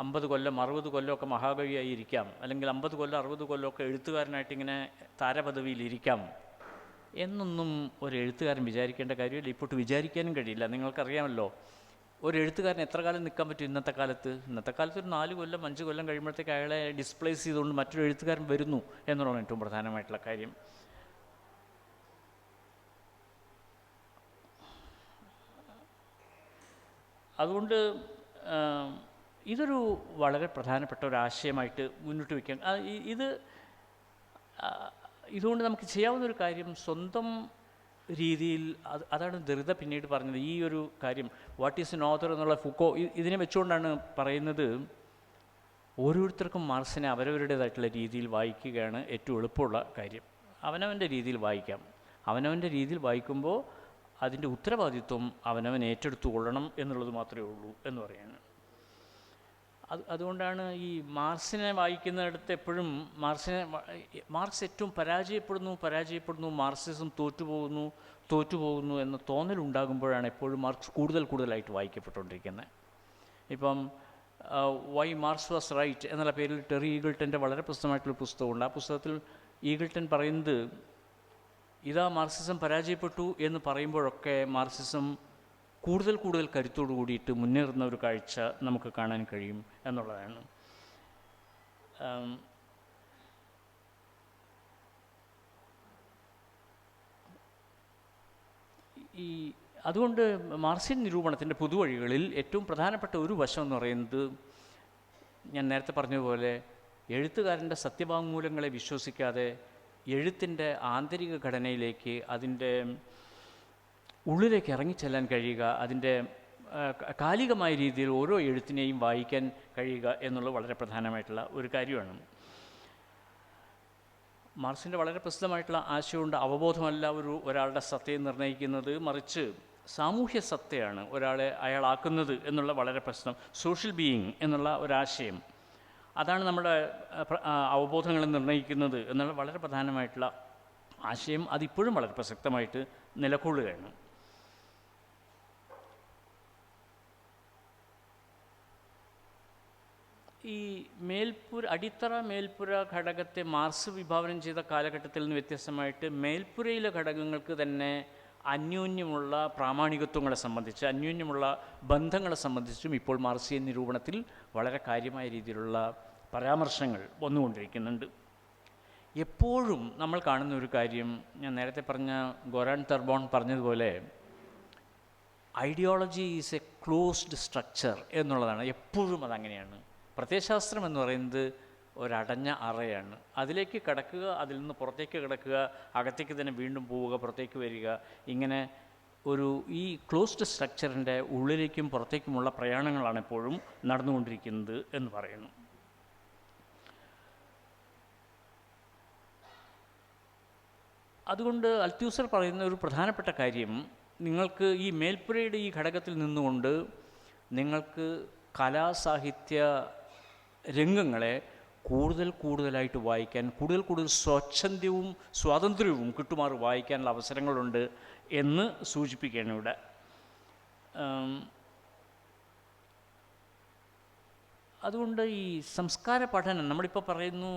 50 കൊല്ലം 60 കൊല്ലമൊക്കെ മഹാകവിയായി ഇരിക്കാം, അല്ലെങ്കിൽ 50 കൊല്ലം 60 കൊല്ലമൊക്കെ എഴുത്തുകാരനായിട്ട് ഇങ്ങനെ താരപദവിയിലിരിക്കാം എന്നൊന്നും ഒരു എഴുത്തുകാരൻ വിചാരിക്കേണ്ട കാര്യമില്ല. ഇപ്പോൾ വിചാരിക്കാനും കഴിയില്ല. നിങ്ങൾക്കറിയാമല്ലോ, ഒരു എഴുത്തുകാരൻ എത്ര കാലം നിൽക്കാൻ പറ്റും ഇന്നത്തെ കാലത്ത് ഒരു 4 കൊല്ലം 5 കൊല്ലം കഴിയുമ്പോഴത്തേക്ക് അയാളെ ഡിസ്പ്ലേസ് ചെയ്തുകൊണ്ട് മറ്റൊരു എഴുത്തുകാരൻ വരുന്നു എന്നുള്ളതാണ് ഏറ്റവും പ്രധാനമായിട്ടുള്ള കാര്യം. അതുകൊണ്ട് ഇതൊരു വളരെ പ്രധാനപ്പെട്ട ഒരു ആശയമായിട്ട് മുന്നോട്ട് വയ്ക്കാൻ ഇതുകൊണ്ട് നമുക്ക് ചെയ്യാവുന്നൊരു കാര്യം സ്വന്തം രീതിയിൽ അതാണ് ദെറിദ പിന്നീട് പറഞ്ഞത്. ഈ ഒരു കാര്യം വാട്ട് ഈസ് എൻ ഓഥർ എന്നുള്ള ഫുക്കോ ഇതിനെ വെച്ചുകൊണ്ടാണ് പറയുന്നത്, ഓരോരുത്തർക്കും മാർക്സിനെ അവരവരുടേതായിട്ടുള്ള രീതിയിൽ വായിക്കുകയാണ് ഏറ്റവും എളുപ്പമുള്ള കാര്യം. അവനവൻ്റെ രീതിയിൽ വായിക്കാം. അവനവൻ്റെ രീതിയിൽ വായിക്കുമ്പോൾ അതിൻ്റെ ഉത്തരവാദിത്വം അവനവൻ ഏറ്റെടുത്തു കൊള്ളണം എന്നുള്ളത് മാത്രമേ ഉള്ളൂ എന്ന് പറയാണ്. അതുകൊണ്ടാണ് ഈ മാർക്സിനെ വായിക്കുന്നിടത്ത് എപ്പോഴും മാർക്സ് ഏറ്റവും പരാജയപ്പെടുന്നു, മാർക്സിസം തോറ്റുപോകുന്നു എന്ന തോന്നലുണ്ടാകുമ്പോഴാണ് എപ്പോഴും മാർക്സ് കൂടുതലായിട്ട് വായിക്കപ്പെട്ടുകൊണ്ടിരിക്കുന്നത്. ഇപ്പം വൈ മാർക്സ് വാസ് റൈറ്റ് എന്നുള്ള പേരിൽ ടെറി ഈഗിൾട്ടൻ്റെ വളരെ പ്രസിദ്ധമായിട്ടുള്ള പുസ്തകമുണ്ട്. ആ പുസ്തകത്തിൽ ഈഗിൾട്ടൻ പറയുന്നത്, ഇതാ മാർക്സിസം പരാജയപ്പെട്ടു എന്ന് പറയുമ്പോഴൊക്കെ മാർക്സിസം കൂടുതൽ കരുത്തോടു കൂടിയിട്ട് മുന്നേറുന്ന ഒരു കാഴ്ച നമുക്ക് കാണാൻ കഴിയും എന്നുള്ളതാണ്. അതുകൊണ്ട് മാർക്സിയൻ നിരൂപണത്തിൻ്റെ പുതുവഴികളിൽ ഏറ്റവും പ്രധാനപ്പെട്ട ഒരു വശം എന്ന് പറയുന്നത്, ഞാൻ നേരത്തെ പറഞ്ഞതുപോലെ, എഴുത്തുകാരൻ്റെ സത്യവാങ്മൂലങ്ങളെ വിശ്വസിക്കാതെ എഴുത്തിൻ്റെ ആന്തരിക ഘടനയിലേക്ക്, അതിൻ്റെ ഉള്ളിലേക്ക് ഇറങ്ങിച്ചെല്ലാൻ കഴിയുക, അതിൻ്റെ കാലികമായ രീതിയിൽ ഓരോ എഴുത്തിനെയും വായിക്കാൻ കഴിയുക എന്നുള്ളത് വളരെ പ്രധാനമായിട്ടുള്ള ഒരു കാര്യമാണ്. മാർക്സിൻ്റെ വളരെ പ്രസിദ്ധമായിട്ടുള്ള ആശയമുണ്ട്, അവബോധമല്ല ഒരാളുടെ സത്തയെ നിർണ്ണയിക്കുന്നത്, മറിച്ച് സാമൂഹ്യ സത്തയാണ് അയാളാക്കുന്നത് എന്നുള്ള വളരെ പ്രശ്നം, സോഷ്യൽ ബീയിങ് എന്നുള്ള ഒരാശയം. അതാണ് നമ്മുടെ അവബോധങ്ങളെ നിർണ്ണയിക്കുന്നത് എന്നുള്ള വളരെ പ്രധാനമായിട്ടുള്ള ആശയം. അതിപ്പോഴും വളരെ പ്രസക്തമായിട്ട് നിലകൊള്ളുകയാണ്. ഈ അടിത്തറ മേൽപ്പുര ഘടകത്തെ മാർക്സ് വിഭാവനം ചെയ്ത കാലഘട്ടത്തിൽ നിന്ന് വ്യത്യസ്തമായിട്ട് മേൽപ്പുരയിലെ ഘടകങ്ങൾക്ക് തന്നെ അന്യോന്യമുള്ള പ്രാമാണികത്വങ്ങളെ സംബന്ധിച്ച്, അന്യോന്യമുള്ള ബന്ധങ്ങളെ സംബന്ധിച്ചും ഇപ്പോൾ മാർക്സിയൻ നിരൂപണത്തിൽ വളരെ കാര്യമായ രീതിയിലുള്ള പരാമർശങ്ങൾ വന്നുകൊണ്ടിരിക്കുന്നുണ്ട്. എപ്പോഴും നമ്മൾ കാണുന്ന ഒരു കാര്യം, ഞാൻ നേരത്തെ പറഞ്ഞ ഗൊറാൻ തെർബോൺ പറഞ്ഞതുപോലെ, ideology is A closed structure എന്നുള്ളതാണ്. എപ്പോഴും അതങ്ങനെയാണ്. പ്രത്യയശാസ്ത്രം എന്ന് പറയുന്നത് ഒരടഞ്ഞ അറയാണ്. അതിലേക്ക് കിടക്കുക, അതിൽ നിന്ന് പുറത്തേക്ക് കിടക്കുക, അകത്തേക്ക് തന്നെ വീണ്ടും പോവുക, പുറത്തേക്ക് വരിക, ഇങ്ങനെ ഒരു ഈ ക്ലോസ്ഡ് സ്ട്രക്ചറിൻ്റെ ഉള്ളിലേക്കും പുറത്തേക്കുമുള്ള പ്രയാണങ്ങളാണ് എപ്പോഴും നടന്നുകൊണ്ടിരിക്കുന്നത് എന്ന് പറയുന്നു. അതുകൊണ്ട് അൽത്തൂസർ പറയുന്ന ഒരു പ്രധാനപ്പെട്ട കാര്യം, നിങ്ങൾക്ക് ഈ മേൽപ്പുരയുടെ ഈ ഘടകത്തിൽ നിന്നുകൊണ്ട് നിങ്ങൾക്ക് കലാസാഹിത്യ രംഗങ്ങളെ കൂടുതലായിട്ട് വായിക്കാൻ, കൂടുതൽ സ്വച്ഛന്ദവും സ്വാതന്ത്ര്യവും കിട്ടുമാറ് വായിക്കാനുള്ള അവസരങ്ങളുണ്ട് എന്ന് സൂചിപ്പിക്കുകയാണ് ഇവിടെ. അതുകൊണ്ട് ഈ സംസ്കാര പഠനം, നമ്മളിപ്പോൾ പറയുന്നു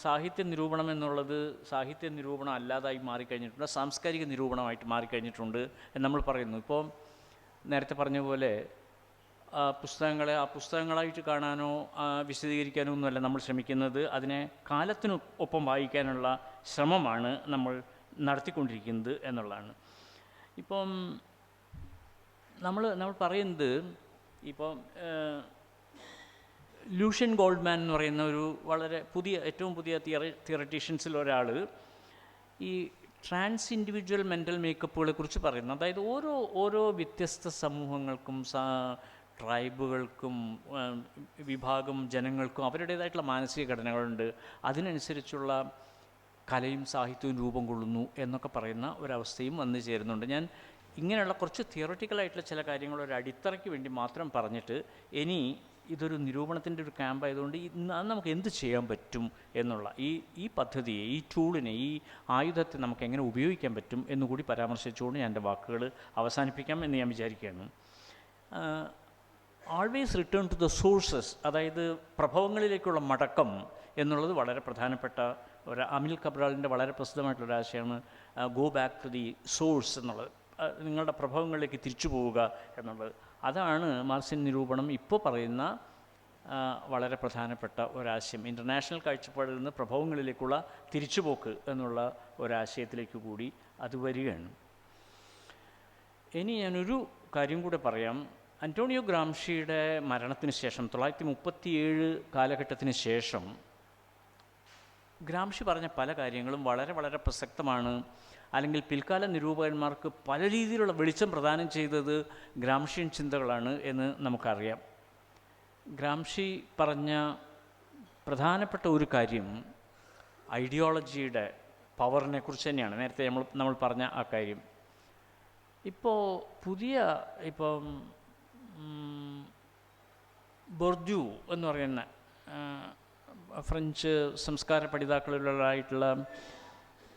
സാഹിത്യ നിരൂപണം എന്നുള്ളത് സാഹിത്യ നിരൂപണം അല്ലാതായി മാറിക്കഴിഞ്ഞിട്ടുണ്ട്, സാംസ്കാരിക നിരൂപണമായിട്ട് മാറിക്കഴിഞ്ഞിട്ടുണ്ട് എന്ന് നമ്മൾ പറയുന്നു. ഇപ്പോൾ നേരത്തെ പറഞ്ഞ പോലെ പുസ്തകങ്ങളെ ആ പുസ്തകങ്ങളായിട്ട് കാണാനോ വിശദീകരിക്കാനോ ഒന്നുമല്ല നമ്മൾ ശ്രമിക്കുന്നത്, അതിനെ കാലത്തിന് ഒപ്പം വായിക്കാനുള്ള ശ്രമമാണ് നമ്മൾ നടത്തിക്കൊണ്ടിരിക്കുന്നത് എന്നുള്ളതാണ്. ഇപ്പം നമ്മൾ പറയുന്നത്, ഇപ്പം ലൂഷ്യൻ ഗോൾഡ്മാൻ എന്ന് പറയുന്ന ഒരു വളരെ ഏറ്റവും പുതിയ തിയററ്റീഷ്യൻസിൽ ഒരാൾ ഈ ട്രാൻസ് ഇൻഡിവിജ്വൽ മെൻ്റൽ മേക്കപ്പുകളെ കുറിച്ച് പറയുന്നു. അതായത് ഓരോ വ്യത്യസ്ത സമൂഹങ്ങൾക്കും ട്രൈബുകൾക്കും വിഭാഗം ജനങ്ങൾക്കും അവരുടേതായിട്ടുള്ള മാനസിക ഘടനകളുണ്ട്, അതിനനുസരിച്ചുള്ള കലയും സാഹിത്യവും രൂപം കൊള്ളുന്നു എന്നൊക്കെ പറയുന്ന ഒരവസ്ഥയും വന്നു ചേരുന്നുണ്ട്. ഞാൻ ഇങ്ങനെയുള്ള കുറച്ച് തിയററ്റിക്കലായിട്ടുള്ള ചില കാര്യങ്ങൾ ഒരു അടിത്തറയ്ക്ക് വേണ്ടി മാത്രം പറഞ്ഞിട്ട്, ഇനി ഇതൊരു നിരൂപണത്തിൻ്റെ ഒരു ക്യാമ്പായതുകൊണ്ട് നമുക്ക് എന്ത് ചെയ്യാൻ പറ്റും എന്നുള്ള ഈ പദ്ധതിയെ, ഈ ടൂളിനെ, ഈ ആയുധത്തെ നമുക്ക് എങ്ങനെ ഉപയോഗിക്കാൻ പറ്റും എന്നുകൂടി പരാമർശിച്ചുകൊണ്ട് ഞാൻ എൻ്റെ വാക്കുകൾ അവസാനിപ്പിക്കാം എന്ന് ഞാൻ വിചാരിക്കുകയാണ്. Always return to the sources, അതായത് പ്രഭവങ്ങളിലേക്കുള്ള മടക്കം എന്നുള്ളത് വളരെ പ്രധാനപ്പെട്ട അമിൽ കബ്രാളിൻ്റെ വളരെ പ്രസിദ്ധമായിട്ടുള്ളൊരു ആശയമാണ് go back to the source എന്നുള്ളത്. നിങ്ങളുടെ പ്രഭവങ്ങളിലേക്ക് തിരിച്ചു പോവുക എന്നുള്ളത്. അതാണ് മാർക്സിയൻ നിരൂപണം ഇപ്പോൾ പറയുന്ന വളരെ പ്രധാനപ്പെട്ട ഒരാശയം. ഇൻ്റർനാഷണൽ കാഴ്ചപ്പാടിൽ നിന്ന് പ്രഭവങ്ങളിലേക്കുള്ള തിരിച്ചുപോക്ക് എന്നുള്ള ഒരാശയത്തിലേക്ക് കൂടി അത് വരികയാണ്. ഇനി ഞാനൊരു കാര്യം കൂടെ പറയാം. അന്റോണിയോ ഗ്രാംഷിയുടെ മരണത്തിന് ശേഷം 1937 കാലഘട്ടത്തിന് ശേഷം ഗ്രാംഷി പറഞ്ഞ പല കാര്യങ്ങളും വളരെ പ്രസക്തമാണ്. അല്ലെങ്കിൽ പിൽക്കാല നിരൂപകന്മാർക്ക് പല രീതിയിലുള്ള വെളിച്ചം പ്രദാനം ചെയ്തത് ഗ്രാംഷിയൻ ചിന്തകളാണ് എന്ന് നമുക്കറിയാം. ഗ്രാംഷി പറഞ്ഞ പ്രധാനപ്പെട്ട ഒരു കാര്യം ഐഡിയോളജിയുടെ പവറിനെ കുറിച്ച് തന്നെയാണ്. നേരത്തെ നമ്മൾ പറഞ്ഞ ആ കാര്യം. ഇപ്പോൾ ബോർദ്യൂ എന്ന് പറയുന്ന ഫ്രഞ്ച് സംസ്കാര പഠിതാക്കളിലായിട്ടുള്ള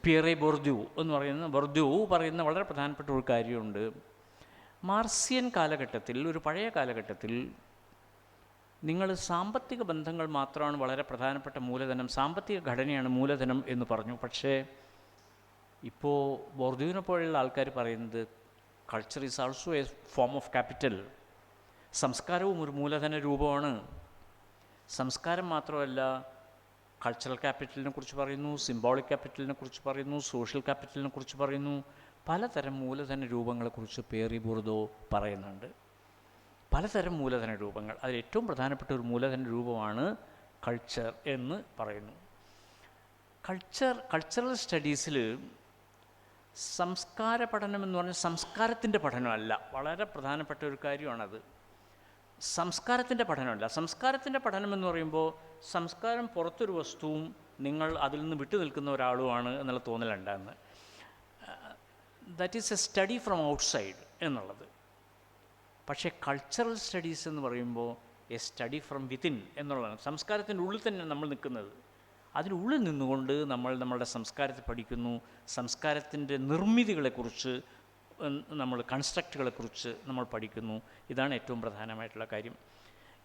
പിയറെ ബോർദ്യൂ പറയുന്ന വളരെ പ്രധാനപ്പെട്ട ഒരു കാര്യമുണ്ട്. മാർക്സിയൻ കാലഘട്ടത്തിൽ, ഒരു പഴയ കാലഘട്ടത്തിൽ നിങ്ങൾ സാമ്പത്തിക ബന്ധങ്ങൾ മാത്രമാണ് വളരെ പ്രധാനപ്പെട്ട മൂലധനം, സാമ്പത്തിക ഘടനയാണ് മൂലധനം എന്ന് പറഞ്ഞു. പക്ഷേ ഇപ്പോൾ ബോർദ്യൂവിനെ പോലെയുള്ള ആൾക്കാർ പറയുന്നത് culture is also A form of capital. സംസ്കാരവും ഒരു മൂലധന രൂപമാണ്. സംസ്കാരം മാത്രമല്ല, കൾച്ചറൽ ക്യാപിറ്റലിനെ കുറിച്ച് പറയുന്നു, സിംബോളിക് ക്യാപിറ്റലിനെ കുറിച്ച് പറയുന്നു, സോഷ്യൽ ക്യാപിറ്റലിനെ കുറിച്ച് പറയുന്നു, പലതരം മൂലധന രൂപങ്ങളെക്കുറിച്ച് പിയറി ബോർദ്യൂ പറയുന്നുണ്ട്. പലതരം മൂലധന രൂപങ്ങൾ, അതിൽ ഏറ്റവും പ്രധാനപ്പെട്ട ഒരു മൂലധന രൂപമാണ് കൾച്ചർ എന്ന് പറയുന്നു. കൾച്ചറൽ സ്റ്റഡീസിൽ സംസ്കാര പഠനം എന്ന് പറഞ്ഞാൽ സംസ്കാരത്തിൻ്റെ പഠനമല്ല, വളരെ പ്രധാനപ്പെട്ട ഒരു കാര്യമാണത്. സംസ്കാരത്തിൻ്റെ പഠനമല്ല. സംസ്കാരത്തിൻ്റെ പഠനം എന്ന് പറയുമ്പോൾ സംസ്കാരം പുറത്തൊരു വസ്തുവും നിങ്ങൾ അതിൽ നിന്ന് വിട്ടു നിൽക്കുന്ന ഒരാളുമാണ് എന്നുള്ള തോന്നലുണ്ടാകുന്നത്. That is a study from outside എന്നുള്ളത്. പക്ഷേ കൾച്ചറൽ സ്റ്റഡീസ് എന്ന് പറയുമ്പോൾ എ സ്റ്റഡി ഫ്രം വിത്തിൻ എന്നുള്ളതാണ്. സംസ്കാരത്തിൻ്റെ ഉള്ളിൽ തന്നെ നമ്മൾ നിൽക്കുന്നത്. അതിനുള്ളിൽ നിന്നുകൊണ്ട് നമ്മളുടെ സംസ്കാരത്തെ പഠിക്കുന്നു. സംസ്കാരത്തിൻ്റെ നിർമ്മിതികളെക്കുറിച്ച് നമ്മൾ കൺസ്ട്രക്റ്റുകളെക്കുറിച്ച് നമ്മൾ പഠിക്കുന്നു. ഇതാണ് ഏറ്റവും പ്രധാനമായിട്ടുള്ള കാര്യം.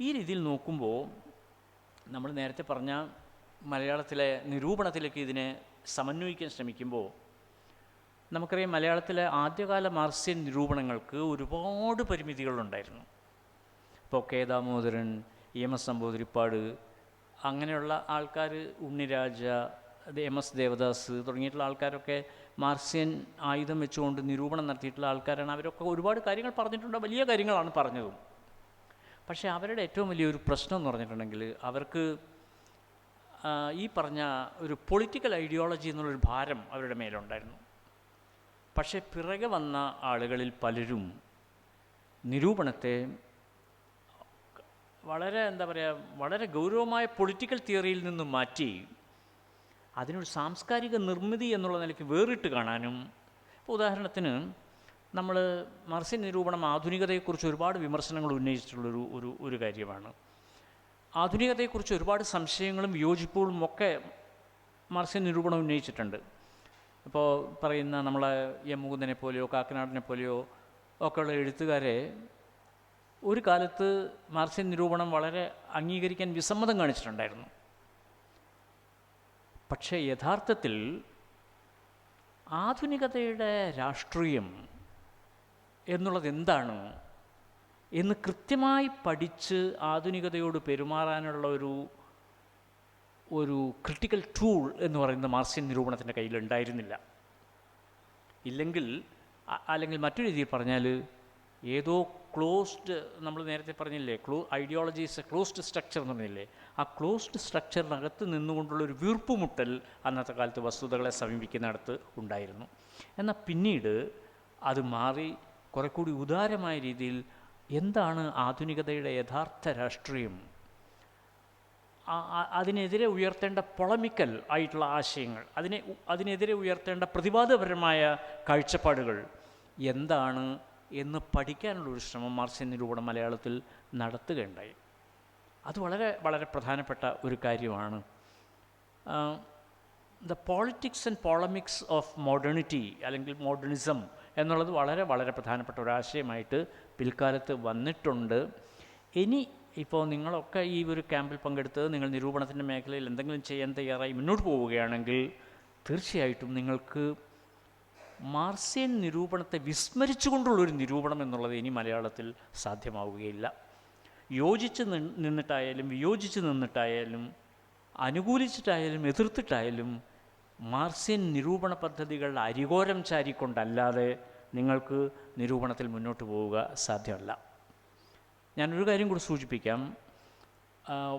ഈ രീതിയിൽ നോക്കുമ്പോൾ നമ്മൾ നേരത്തെ പറഞ്ഞ മലയാളത്തിലെ നിരൂപണത്തിലേക്ക് ഇതിനെ സമന്വയിക്കാൻ ശ്രമിക്കുമ്പോൾ നമുക്കറിയാം, മലയാളത്തിലെ ആദ്യകാല മാർക്സിയൻ നിരൂപണങ്ങൾക്ക് ഒരുപാട് പരിമിതികളുണ്ടായിരുന്നു. ഇപ്പോൾ കെ ദാമോദരൻ, എം.എസ്. നമ്പൂതിരിപ്പാട്, അങ്ങനെയുള്ള ആൾക്കാർ, ഉണ്ണിരാജ, എം.എസ്. ദേവദാസ് തുടങ്ങിയിട്ടുള്ള ആൾക്കാരൊക്കെ മാർക്സിയൻ ആയുധം വെച്ചുകൊണ്ട് നിരൂപണം നടത്തിയിട്ടുള്ള ആൾക്കാരാണ്. അവരൊക്കെ ഒരുപാട് കാര്യങ്ങൾ പറഞ്ഞിട്ടുണ്ട്, വലിയ കാര്യങ്ങളാണ് പറഞ്ഞതും. പക്ഷേ അവരുടെ ഏറ്റവും വലിയൊരു പ്രശ്നം എന്ന് പറഞ്ഞിട്ടുണ്ടെങ്കിൽ അവർക്ക് ഈ പറഞ്ഞ ഒരു പൊളിറ്റിക്കൽ ഐഡിയോളജി എന്നുള്ളൊരു ഭാരം അവരുടെ മേലുണ്ടായിരുന്നു. പക്ഷേ പിറകെ വന്ന ആളുകളിൽ പലരും നിരൂപണത്തെ വളരെ എന്താ പറയുക, വളരെ ഗൗരവമായ പൊളിറ്റിക്കൽ തിയറിയിൽ നിന്നും മാറ്റി അതിനൊരു സാംസ്കാരിക നിർമ്മിതി എന്നുള്ള നിലയ്ക്ക് വേറിട്ട് കാണാനും, ഇപ്പോൾ ഉദാഹരണത്തിന് നമ്മൾ മാർക്സിയൻ നിരൂപണം ആധുനികതയെക്കുറിച്ച് ഒരുപാട് വിമർശനങ്ങൾ ഉന്നയിച്ചിട്ടുള്ളൊരു ഒരു കാര്യമാണ്. ആധുനികതയെക്കുറിച്ച് ഒരുപാട് സംശയങ്ങളും വിയോജിപ്പുകളും ഒക്കെ മാർക്സിയൻ നിരൂപണം ഉന്നയിച്ചിട്ടുണ്ട്. ഇപ്പോൾ പറയുന്ന നമ്മളെ എം മുകുന്ദനെ പോലെയോ കാക്കനാടിനെ പോലെയോ ഒക്കെയുള്ള എഴുത്തുകാരെ ഒരു കാലത്ത് മാർക്സിയൻ നിരൂപണം വളരെ അംഗീകരിക്കാൻ വിസമ്മതം കാണിച്ചിട്ടുണ്ടായിരുന്നു. പക്ഷേ യഥാർത്ഥത്തിൽ ആധുനികതയുടെ രാഷ്ട്രീയം എന്നുള്ളത് എന്താണ് എന്ന് കൃത്യമായി പഠിച്ച് ആധുനികതയോട് പെരുമാറാനുള്ള ഒരു ക്രിട്ടിക്കൽ ടൂൾ എന്ന് പറയുന്ന മാർക്സിയൻ നിരൂപണത്തിൻ്റെ കയ്യിലുണ്ടായിരുന്നില്ല. അല്ലെങ്കിൽ മറ്റൊരു രീതിയിൽ പറഞ്ഞാൽ ഏതോ ക്ലോസ്ഡ്, നമ്മൾ നേരത്തെ പറഞ്ഞില്ലേ ideology is A closed structure എന്ന് പറഞ്ഞില്ലേ, ആ ക്ലോസ്ഡ് സ്ട്രക്ചറിനകത്ത് നിന്നുകൊണ്ടുള്ളൊരു വീർപ്പുമുട്ടൽ അന്നത്തെ കാലത്ത് വസ്തുതകളെ സമീപിക്കുന്നിടത്ത് ഉണ്ടായിരുന്നു. എന്നാൽ പിന്നീട് അത് മാറി കുറെ കൂടി ഉദാരമായ രീതിയിൽ എന്താണ് ആധുനികതയുടെ യഥാർത്ഥ രാഷ്ട്രീയം, അതിനെതിരെ ഉയർത്തേണ്ട പൊളമിക്കൽ ആയിട്ടുള്ള ആശയങ്ങൾ, അതിനെതിരെ ഉയർത്തേണ്ട പ്രതിവാദപരമായ കാഴ്ചപ്പാടുകൾ എന്താണ് എന്ന് പഠിക്കാനുള്ളൊരു ശ്രമം മാർക്സിയൻ നിരൂപണം മലയാളത്തിൽ നടത്തുകയുണ്ടായി. അത് വളരെ വളരെ പ്രധാനപ്പെട്ട ഒരു കാര്യമാണ്. The politics and polemics of modernity അല്ലെങ്കിൽ മോഡേണിസം എന്നുള്ളത് വളരെ വളരെ പ്രധാനപ്പെട്ട ഒരാശയമായിട്ട് പിൽക്കാലത്ത് വന്നിട്ടുണ്ട്. ഇനി ഇപ്പോൾ നിങ്ങളൊക്കെ ഈ ഒരു ക്യാമ്പിൽ പങ്കെടുത്ത് നിങ്ങൾ നിരൂപണത്തിൻ്റെ മേഖലയിൽ എന്തെങ്കിലും ചെയ്യാൻ തയ്യാറായി മുന്നോട്ട് പോവുകയാണെങ്കിൽ തീർച്ചയായിട്ടും നിങ്ങൾക്ക് മാർക്സിയൻ നിരൂപണത്തെ വിസ്മരിച്ചുകൊണ്ടുള്ളൊരു നിരൂപണം എന്നുള്ളത് ഇനി മലയാളത്തിൽ സാധ്യമാവുകയില്ല. യോജിച്ച് നിന്നിട്ടായാലും വിയോജിച്ച് നിന്നിട്ടായാലും അനുകൂലിച്ചിട്ടായാലും എതിർത്തിട്ടായാലും മാർക്സിയൻ നിരൂപണ പദ്ധതികളുടെ അരികോരം ചാരിക്കൊണ്ടല്ലാതെ നിങ്ങൾക്ക് നിരൂപണത്തിൽ മുന്നോട്ട് പോവുക സാധ്യമല്ല. ഞാനൊരു കാര്യം കൂടി സൂചിപ്പിക്കാം.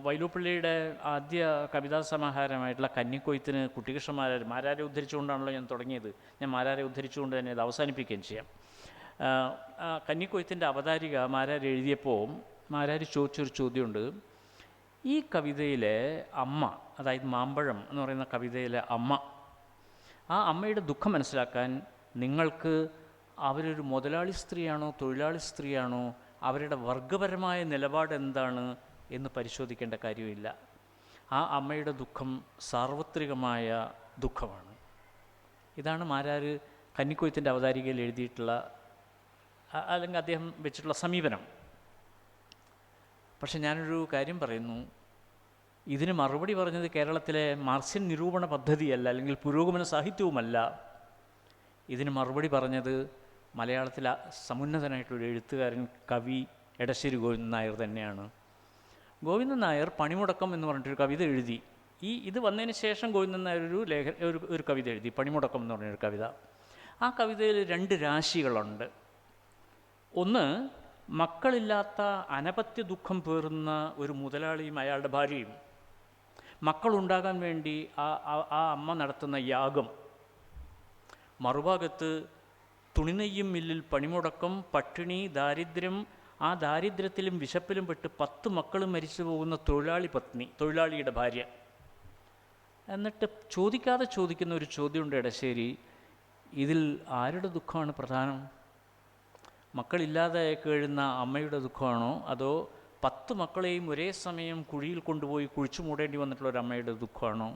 വൈലോപ്പിള്ളിയുടെ ആദ്യ കവിതാ സമാഹാരമായിട്ടുള്ള കന്നിക്കൊയ്ത്തിന് കുട്ടികൃഷ്ണ മാരാരെ ഉദ്ധരിച്ചുകൊണ്ടാണല്ലോ ഞാൻ തുടങ്ങിയത്. ഞാൻ മാരാരെ ഉദ്ധരിച്ചുകൊണ്ട് തന്നെ ഇത് അവസാനിപ്പിക്കുകയും ചെയ്യാം. കന്നിക്കൊയ്ത്തിൻ്റെ അവതാരിക മാരാർ എഴുതിയപ്പോൾ മാരാർ ചോദിച്ചൊരു ചോദ്യമുണ്ട്. ഈ കവിതയിലെ അമ്മ, അതായത് മാമ്പഴം എന്ന് പറയുന്ന കവിതയിലെ അമ്മ, ആ അമ്മയുടെ ദുഃഖം മനസ്സിലാക്കാൻ നിങ്ങൾക്ക് അവരൊരു മുതലാളി സ്ത്രീയാണോ തൊഴിലാളി സ്ത്രീയാണോ, അവരുടെ വർഗപരമായ നിലപാട് എന്താണ് എന്ന് പരിശോധിക്കേണ്ട കാര്യമില്ല. ആ അമ്മയുടെ ദുഃഖം സാർവത്രികമായ ദുഃഖമാണ്. ഇതാണ് മാരാർ കന്നിക്കൊയ്ത്തിൻ്റെ അവതാരികയിൽ എഴുതിയിട്ടുള്ള അല്ലെങ്കിൽ അദ്ദേഹം വെച്ചിട്ടുള്ള സമീപനം. പക്ഷെ ഞാനൊരു കാര്യം പറയുന്നു, ഇതിന് മറുപടി പറഞ്ഞത് കേരളത്തിലെ മാർക്സിയൻ നിരൂപണ പദ്ധതിയല്ല, അല്ലെങ്കിൽ പുരോഗമന സാഹിത്യവുമല്ല. ഇതിന് മറുപടി പറഞ്ഞത് മലയാളത്തിലെ സമുന്നതനായിട്ടൊരു എഴുത്തുകാരൻ, കവി എടശ്ശേരി ഗോവിന്ദൻ നായർ തന്നെയാണ്. ഗോവിന്ദൻ നായർ പണിമുടക്കം എന്ന് പറഞ്ഞിട്ടൊരു കവിത എഴുതി. ഇത് വന്നതിന് ശേഷം ഗോവിന്ദൻ നായർ ഒരു കവിത എഴുതി, പണിമുടക്കം എന്ന് പറഞ്ഞൊരു കവിത. ആ കവിതയിൽ 2 രാശികളുണ്ട്. ഒന്ന്, മക്കളില്ലാത്ത അനപത്യ ദുഃഖം പേറുന്ന ഒരു മുതലാളിയും അയാളുടെ ഭാര്യയും, മക്കളുണ്ടാകാൻ വേണ്ടി ആ അമ്മ നടത്തുന്ന യാഗം. മറുഭാഗത്ത് തുണിനെയ്യും മില്ലിൽ പണിമുടക്കം, പട്ടിണി, ദാരിദ്ര്യം, ആ ദാരിദ്ര്യത്തിലും വിശപ്പിലും പെട്ട് 10 മക്കളും മരിച്ചു പോകുന്ന തൊഴിലാളി പത്നി, തൊഴിലാളിയുടെ ഭാര്യ. എന്നിട്ട് ചോദിക്കാതെ ചോദിക്കുന്ന ഒരു ചോദ്യമുണ്ട് എടശ്ശേരി, ഇതിൽ ആരുടെ ദുഃഖമാണ് പ്രധാനം? മക്കളില്ലാതെ കഴിയുന്ന അമ്മയുടെ ദുഃഖമാണോ, അതോ 10 മക്കളെയും ഒരേ സമയം കുഴിയിൽ കൊണ്ടുപോയി കുഴിച്ചു മൂടേണ്ടി വന്നിട്ടുള്ള ഒരു അമ്മയുടെ ദുഃഖമാണോ?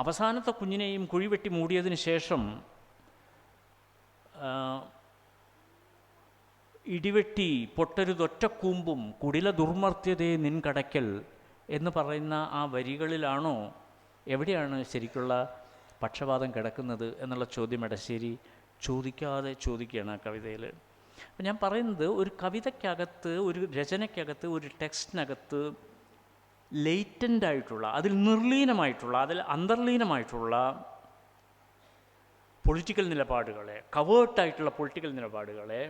അവസാനത്തെ കുഞ്ഞിനെയും കുഴി വെട്ടി മൂടിയതിന് ശേഷം ഇടിവെട്ടി പൊട്ടരുതൊറ്റക്കൂമ്പും കുടില ദുർമർത്യതയെ നിൻകടയ്ക്കൽ എന്ന് പറയുന്ന ആ വരികളിലാണോ, എവിടെയാണ് ശരിക്കുള്ള പക്ഷപാതം കിടക്കുന്നത് എന്നുള്ള ചോദ്യം എടശ്ശേരി ചോദിക്കാതെ ചോദിക്കുകയാണ് ആ കവിതയിൽ. അപ്പം ഞാൻ പറയുന്നത്, ഒരു കവിതയ്ക്കകത്ത്, ഒരു രചനയ്ക്കകത്ത്, ഒരു ടെക്സ്റ്റിനകത്ത് ലേറ്റൻ്റായിട്ടുള്ള, അതിൽ നിർലീനമായിട്ടുള്ള, അതിൽ അന്തർലീനമായിട്ടുള്ള പൊളിറ്റിക്കൽ നിലപാടുകളെ, കവേർട്ടായിട്ടുള്ള പൊളിറ്റിക്കൽ നിലപാടുകളെ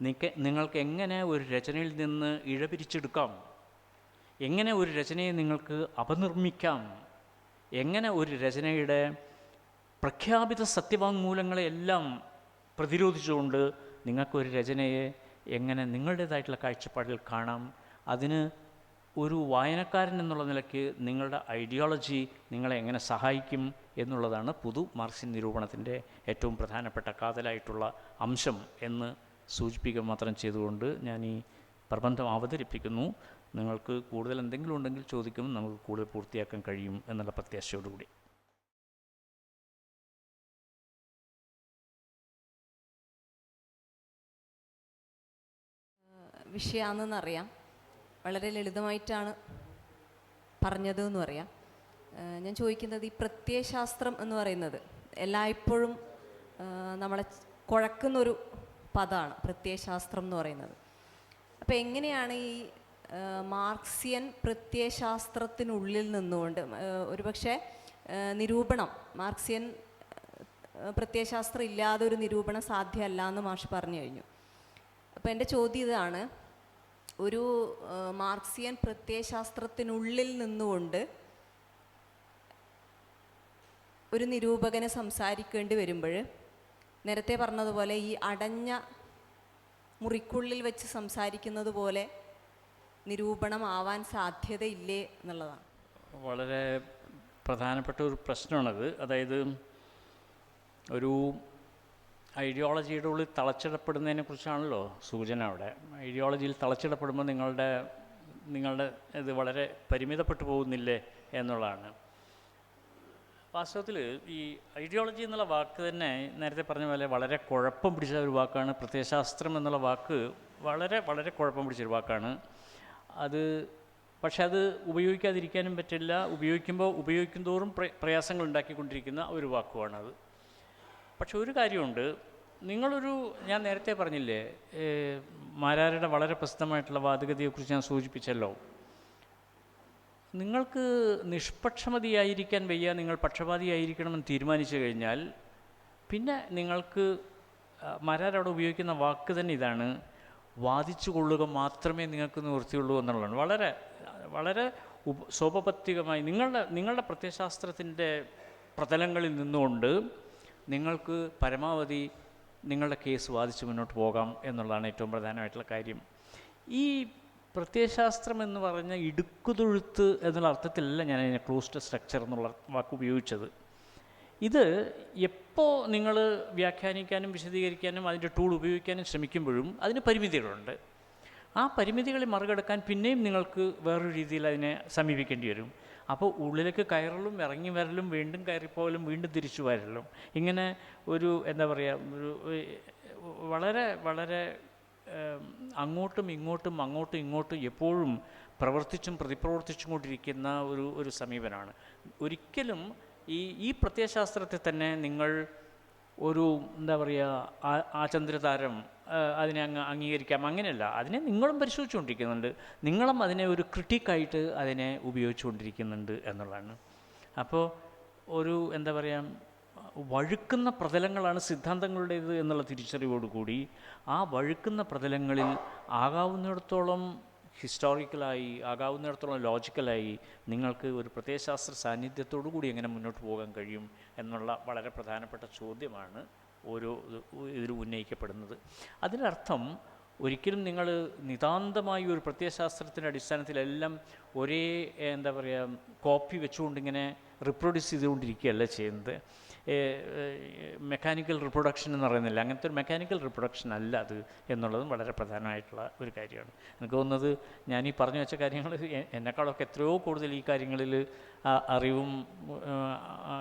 നിങ്ങൾക്ക് എങ്ങനെ ഒരു രചനയിൽ നിന്ന് ഇഴപിരിച്ചെടുക്കാം, എങ്ങനെ ഒരു രചനയെ നിങ്ങൾക്ക് അപനിർമ്മിക്കാം, എങ്ങനെ ഒരു രചനയുടെ പ്രഖ്യാപിത സത്യവാങ്മൂലങ്ങളെയെല്ലാം പ്രതിരോധിച്ചുകൊണ്ട് നിങ്ങൾക്കൊരു രചനയെ എങ്ങനെ നിങ്ങളുടേതായിട്ടുള്ള കാഴ്ചപ്പാടിൽ കാണാം. അതിന് ഒരു വായനക്കാരൻ എന്നുള്ള നിലയ്ക്ക് നിങ്ങളുടെ ഐഡിയോളജി നിങ്ങളെ എങ്ങനെ സഹായിക്കും എന്നുള്ളതാണ് പുതു മാർക്സിയൻ നിരൂപണത്തിൻ്റെ ഏറ്റവും പ്രധാനപ്പെട്ട കാതലായിട്ടുള്ള അംശം എന്ന് സൂചിപ്പിക്കുക മാത്രം ചെയ്തുകൊണ്ട് ഞാൻ ഈ പ്രബന്ധം അവതരിപ്പിക്കുന്നു. നിങ്ങൾക്ക് കൂടുതൽ എന്തെങ്കിലും ഉണ്ടെങ്കിൽ ചോദിക്കും, നമുക്ക് കൂടുതൽ പൂർത്തിയാക്കാൻ കഴിയും എന്നുള്ള പ്രത്യാശയോടുകൂടി. വിഷയമാണെന്നറിയാം, വളരെ ലളിതമായിട്ടാണ് പറഞ്ഞത് എന്നും അറിയാം. ഞാൻ ചോദിക്കുന്നത്, ഈ പ്രത്യയശാസ്ത്രം എന്ന് പറയുന്നത് എല്ലായ്പ്പോഴും നമ്മളെ കുഴക്കുന്നൊരു പദമാണ് പ്രത്യയശാസ്ത്രം എന്ന് പറയുന്നത്. അപ്പോൾ എങ്ങനെയാണ് ഈ മാർക്സിയൻ പ്രത്യയശാസ്ത്രത്തിനുള്ളിൽ നിന്നുകൊണ്ട് ഒരുപക്ഷെ നിരൂപണം, മാർക്സിയൻ പ്രത്യയശാസ്ത്രം ഇല്ലാതെ ഒരു നിരൂപണം സാധ്യമല്ല എന്ന് മാഷ് പറഞ്ഞു കഴിഞ്ഞു. അപ്പോൾ എൻ്റെ ചോദ്യം ഇതാണ്, ഒരു മാർക്സിയൻ പ്രത്യയശാസ്ത്രത്തിനുള്ളിൽ നിന്നുകൊണ്ട് ഒരു നിരൂപകനെ സംസാരിക്കേണ്ടി വരുമ്പോൾ നേരത്തെ പറഞ്ഞതുപോലെ ഈ അടഞ്ഞ മുറിക്കുള്ളിൽ വെച്ച് സംസാരിക്കുന്നത് പോലെ നിരൂപണം ആവാൻ സാധ്യതയില്ലേ എന്നുള്ളതാണ്. വളരെ പ്രധാനപ്പെട്ട ഒരു പ്രശ്നമാണത്. അതായത് ഒരു ഐഡിയോളജിയുടെ ഉള്ളിൽ തളച്ചിടപ്പെടുന്നതിനെ കുറിച്ചാണല്ലോ സൂചന അവിടെ. ഐഡിയോളജിയിൽ തളച്ചിടപ്പെടുമ്പോൾ നിങ്ങളുടെ ഇത് വളരെ പരിമിതപ്പെട്ടു പോകുന്നില്ലേ എന്നുള്ളതാണ്. വാസ്തവത്തിൽ ഈ ഐഡിയോളജി എന്നുള്ള വാക്ക് തന്നെ നേരത്തെ പറഞ്ഞ പോലെ വളരെ കുഴപ്പം പിടിച്ച ഒരു വാക്കാണ്. പ്രത്യയശാസ്ത്രം എന്നുള്ള വാക്ക് വളരെ വളരെ കുഴപ്പം പിടിച്ചൊരു വാക്കാണ്. പക്ഷെ അത് ഉപയോഗിക്കാതിരിക്കാനും പറ്റില്ല. ഉപയോഗിക്കും തോറും പ്രയാസങ്ങൾ ഉണ്ടാക്കിക്കൊണ്ടിരിക്കുന്ന ഒരു വാക്കുമാണത്. പക്ഷെ ഒരു കാര്യമുണ്ട്, ഞാൻ നേരത്തെ പറഞ്ഞില്ലേ, മാരാരുടെ വളരെ പ്രസിദ്ധമായിട്ടുള്ള വാദഗതിയെക്കുറിച്ച് ഞാൻ സൂചിപ്പിച്ചല്ലോ. നിങ്ങൾക്ക് നിഷ്പക്ഷമതിയായിരിക്കാൻ വയ്യ, നിങ്ങൾ പക്ഷപാതിയായിരിക്കണമെന്ന് തീരുമാനിച്ചു കഴിഞ്ഞാൽ പിന്നെ നിങ്ങൾക്ക് മാരാരവിടെ ഉപയോഗിക്കുന്ന വാക്ക് തന്നെ ഇതാണ്, വാദിച്ചു കൊള്ളുക മാത്രമേ നിങ്ങൾക്ക് നിവൃത്തിയുള്ളൂ എന്നുള്ളതാണ്. വളരെ വളരെ സോപപത്തികമായി നിങ്ങളുടെ പ്രത്യയശാസ്ത്രത്തിൻ്റെ പ്രതലങ്ങളിൽ നിന്നുകൊണ്ട് നിങ്ങൾക്ക് പരമാവധി നിങ്ങളുടെ കേസ് വാദിച്ച് മുന്നോട്ട് പോകാം എന്നുള്ളതാണ് ഏറ്റവും പ്രധാനമായിട്ടുള്ള കാര്യം. ഈ പ്രത്യയശാസ്ത്രം എന്ന് പറഞ്ഞ ഇടുക്കുതൊഴുത്ത് എന്നുള്ള അർത്ഥത്തിലല്ല ഞാൻ അതിനെ ക്ലോസ്ഡ് സ്ട്രക്ചർ എന്നുള്ള വാക്ക് ഉപയോഗിച്ചത്. ഇത് എപ്പോൾ നിങ്ങൾ വ്യാഖ്യാനിക്കാനും വിശദീകരിക്കാനും അതിൻ്റെ ടൂൾ ഉപയോഗിക്കാനും ശ്രമിക്കുമ്പോഴും അതിന് പരിമിതികളുണ്ട്. ആ പരിമിതികളെ മറികടക്കാൻ പിന്നെയും നിങ്ങൾക്ക് വേറൊരു രീതിയിൽ അതിനെ സമീപിക്കേണ്ടി വരും. അപ്പോൾ ഉള്ളിലേക്ക് കയറലും ഇറങ്ങി വരലും വീണ്ടും കയറിപ്പോകലും വീണ്ടും തിരിച്ചു വരലും, ഇങ്ങനെ ഒരു എന്താ പറയുക, ഒരു വളരെ വളരെ അങ്ങോട്ടും ഇങ്ങോട്ടും എപ്പോഴും പ്രവർത്തിച്ചും പ്രതിപ്രവർത്തിച്ചും കൊണ്ടിരിക്കുന്ന ഒരു സമീപനമാണ്. ഒരിക്കലും ഈ പ്രത്യയശാസ്ത്രത്തെ തന്നെ നിങ്ങൾ ഒരു എന്താ പറയുക ആചന്ദ്രതാരം അതിനെ അംഗീകരിക്കാം, അങ്ങനെയല്ല. അതിനെ നിങ്ങളും പരിശോധിച്ചുകൊണ്ടിരിക്കുന്നുണ്ട്, നിങ്ങളും അതിനെ ഒരു ക്രിട്ടിക്കായിട്ട് അതിനെ ഉപയോഗിച്ചുകൊണ്ടിരിക്കുന്നുണ്ട് എന്നുള്ളതാണ്. അപ്പോൾ ഒരു എന്താ പറയുക, വഴുക്കുന്ന പ്രതലങ്ങളാണ് സിദ്ധാന്തങ്ങളുടേത് എന്നുള്ള തിരിച്ചറിവോടുകൂടി ആ വഴുക്കുന്ന പ്രതലങ്ങളിൽ ആകാവുന്നിടത്തോളം ഹിസ്റ്റോറിക്കലായി, ആകാവുന്നിടത്തോളം ലോജിക്കലായി നിങ്ങൾക്ക് ഒരു പ്രത്യയശാസ്ത്ര സാന്നിധ്യത്തോടു കൂടി എങ്ങനെ മുന്നോട്ട് പോകാൻ കഴിയും എന്നുള്ള വളരെ പ്രധാനപ്പെട്ട ചോദ്യമാണ് ഇതിൽ ഉന്നയിക്കപ്പെടുന്നത്. അതിനർത്ഥം ഒരിക്കലും നിങ്ങൾ നിതാന്തമായി ഒരു പ്രത്യയശാസ്ത്രത്തിൻ്റെ അടിസ്ഥാനത്തിലെല്ലാം ഒരേ എന്താ പറയുക കോപ്പി വെച്ചുകൊണ്ടിങ്ങനെ റിപ്രൊഡ്യൂസ് ചെയ്തുകൊണ്ടിരിക്കുകയല്ല ചെയ്യുന്നത്. മെക്കാനിക്കൽ റിപ്രൊഡക്ഷൻ എന്ന് പറയുന്നില്ല, അങ്ങനത്തെ ഒരു മെക്കാനിക്കൽ റിപ്രൊഡക്ഷൻ അല്ല അത് എന്നുള്ളതും വളരെ പ്രധാനമായിട്ടുള്ള ഒരു കാര്യമാണ്. എനിക്ക് തോന്നുന്നത് ഞാൻ ഈ പറഞ്ഞു വെച്ച കാര്യങ്ങൾ എന്നെക്കാളൊക്കെ എത്രയോ കൂടുതൽ ഈ കാര്യങ്ങളിൽ അറിവും